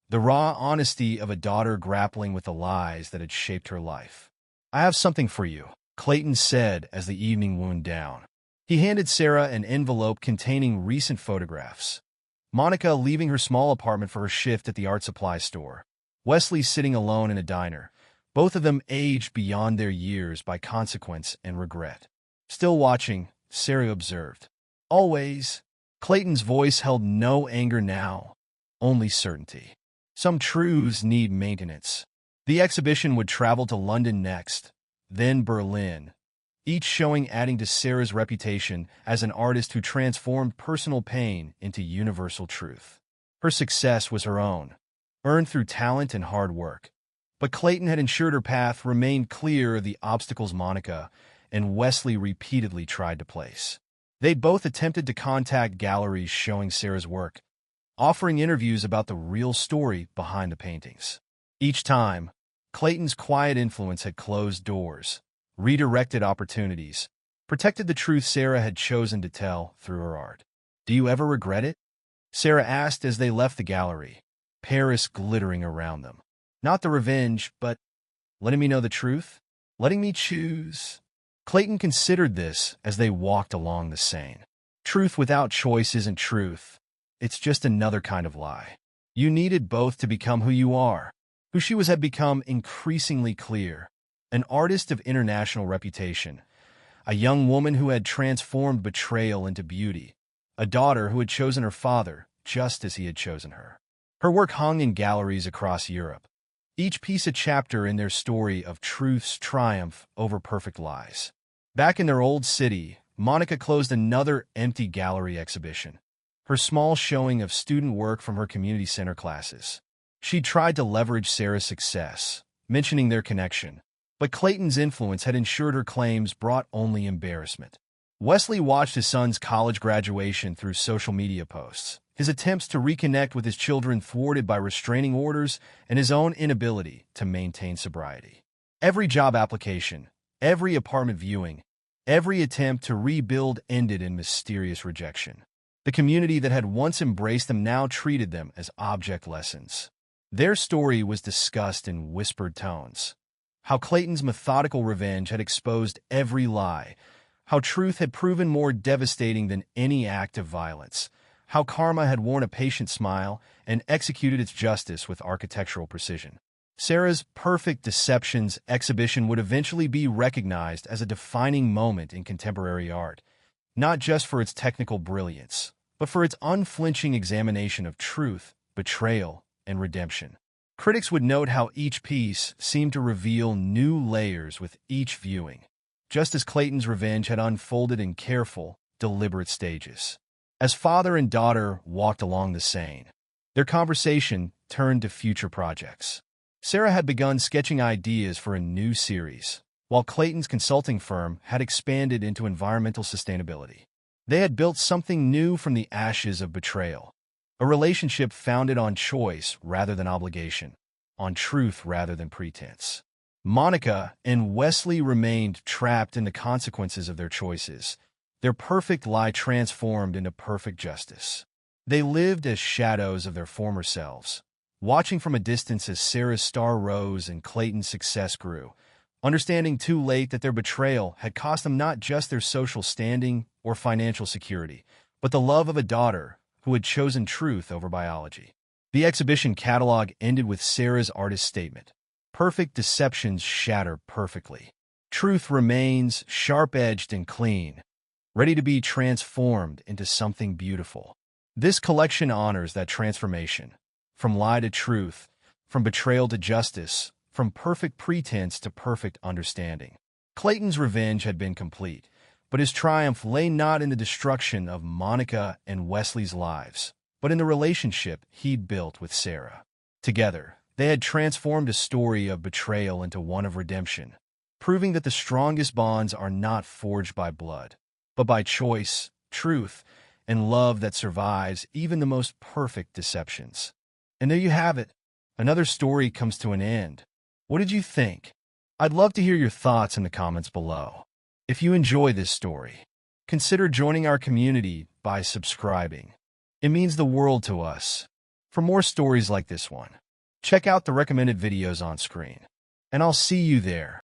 the raw honesty of a daughter grappling with the lies that had shaped her life. I have something for you, Clayton said as the evening wound down. He handed Sarah an envelope containing recent photographs. Monica leaving her small apartment for her shift at the art supply store. Wesley sitting alone in a diner, both of them aged beyond their years by consequence and regret. Still watching, Sarah observed. Always. Clayton's voice held no anger now, only certainty. Some truths need maintenance. The exhibition would travel to London next, then Berlin, each showing adding to Sarah's reputation as an artist who transformed personal pain into universal truth. Her success was her own, earned through talent and hard work. But Clayton had ensured her path remained clear of the obstacles Monica and Wesley repeatedly tried to place. They'd both attempted to contact galleries showing Sarah's work, offering interviews about the real story behind the paintings. Each time, Clayton's quiet influence had closed doors, redirected opportunities, protected the truth Sarah had chosen to tell through her art. "Do you ever regret it?" Sarah asked as they left the gallery, Paris glittering around them. "Not the revenge, but letting me know the truth? Letting me choose." Clayton considered this as they walked along the Seine. Truth without choice isn't truth. It's just another kind of lie. You needed both to become who you are. Who she was had become increasingly clear. An artist of international reputation. A young woman who had transformed betrayal into beauty. A daughter who had chosen her father just as he had chosen her. Her work hung in galleries across Europe, each piece a chapter in their story of truth's triumph over perfect lies. Back in their old city, Monica closed another empty gallery exhibition, her small showing of student work from her community center classes. She tried to leverage Sarah's success, mentioning their connection, but Clayton's influence had ensured her claims brought only embarrassment. Wesley watched his son's college graduation through social media posts, his attempts to reconnect with his children thwarted by restraining orders and his own inability to maintain sobriety. Every job application, every apartment viewing, every attempt to rebuild ended in mysterious rejection. The community that had once embraced them now treated them as object lessons. Their story was discussed in whispered tones. How Clayton's methodical revenge had exposed every lie. How truth had proven more devastating than any act of violence. How karma had worn a patient smile and executed its justice with architectural precision. Sarah's Perfect Deceptions exhibition would eventually be recognized as a defining moment in contemporary art, not just for its technical brilliance, but for its unflinching examination of truth, betrayal, and redemption. Critics would note how each piece seemed to reveal new layers with each viewing, just as Clayton's revenge had unfolded in careful, deliberate stages. As father and daughter walked along the Seine, their conversation turned to future projects. Sarah had begun sketching ideas for a new series, while Clayton's consulting firm had expanded into environmental sustainability. They had built something new from the ashes of betrayal, a relationship founded on choice rather than obligation, on truth rather than pretense. Monica and Wesley remained trapped in the consequences of their choices, their perfect lie transformed into perfect justice. They lived as shadows of their former selves, watching from a distance as Sarah's star rose and Clayton's success grew, understanding too late that their betrayal had cost them not just their social standing or financial security, but the love of a daughter who had chosen truth over biology. The exhibition catalog ended with Sarah's artist statement, "Perfect deceptions shatter perfectly. Truth remains sharp-edged and clean, ready to be transformed into something beautiful." This collection honors that transformation, from lie to truth, from betrayal to justice, from perfect pretense to perfect understanding. Clayton's revenge had been complete, but his triumph lay not in the destruction of Monica and Wesley's lives, but in the relationship he'd built with Sarah. Together, they had transformed a story of betrayal into one of redemption, proving that the strongest bonds are not forged by blood, but by choice, truth, and love that survives even the most perfect deceptions. And there you have it. Another story comes to an end. What did you think? I'd love to hear your thoughts in the comments below. If you enjoy this story, consider joining our community by subscribing. It means the world to us. For more stories like this one, check out the recommended videos on screen, and I'll see you there.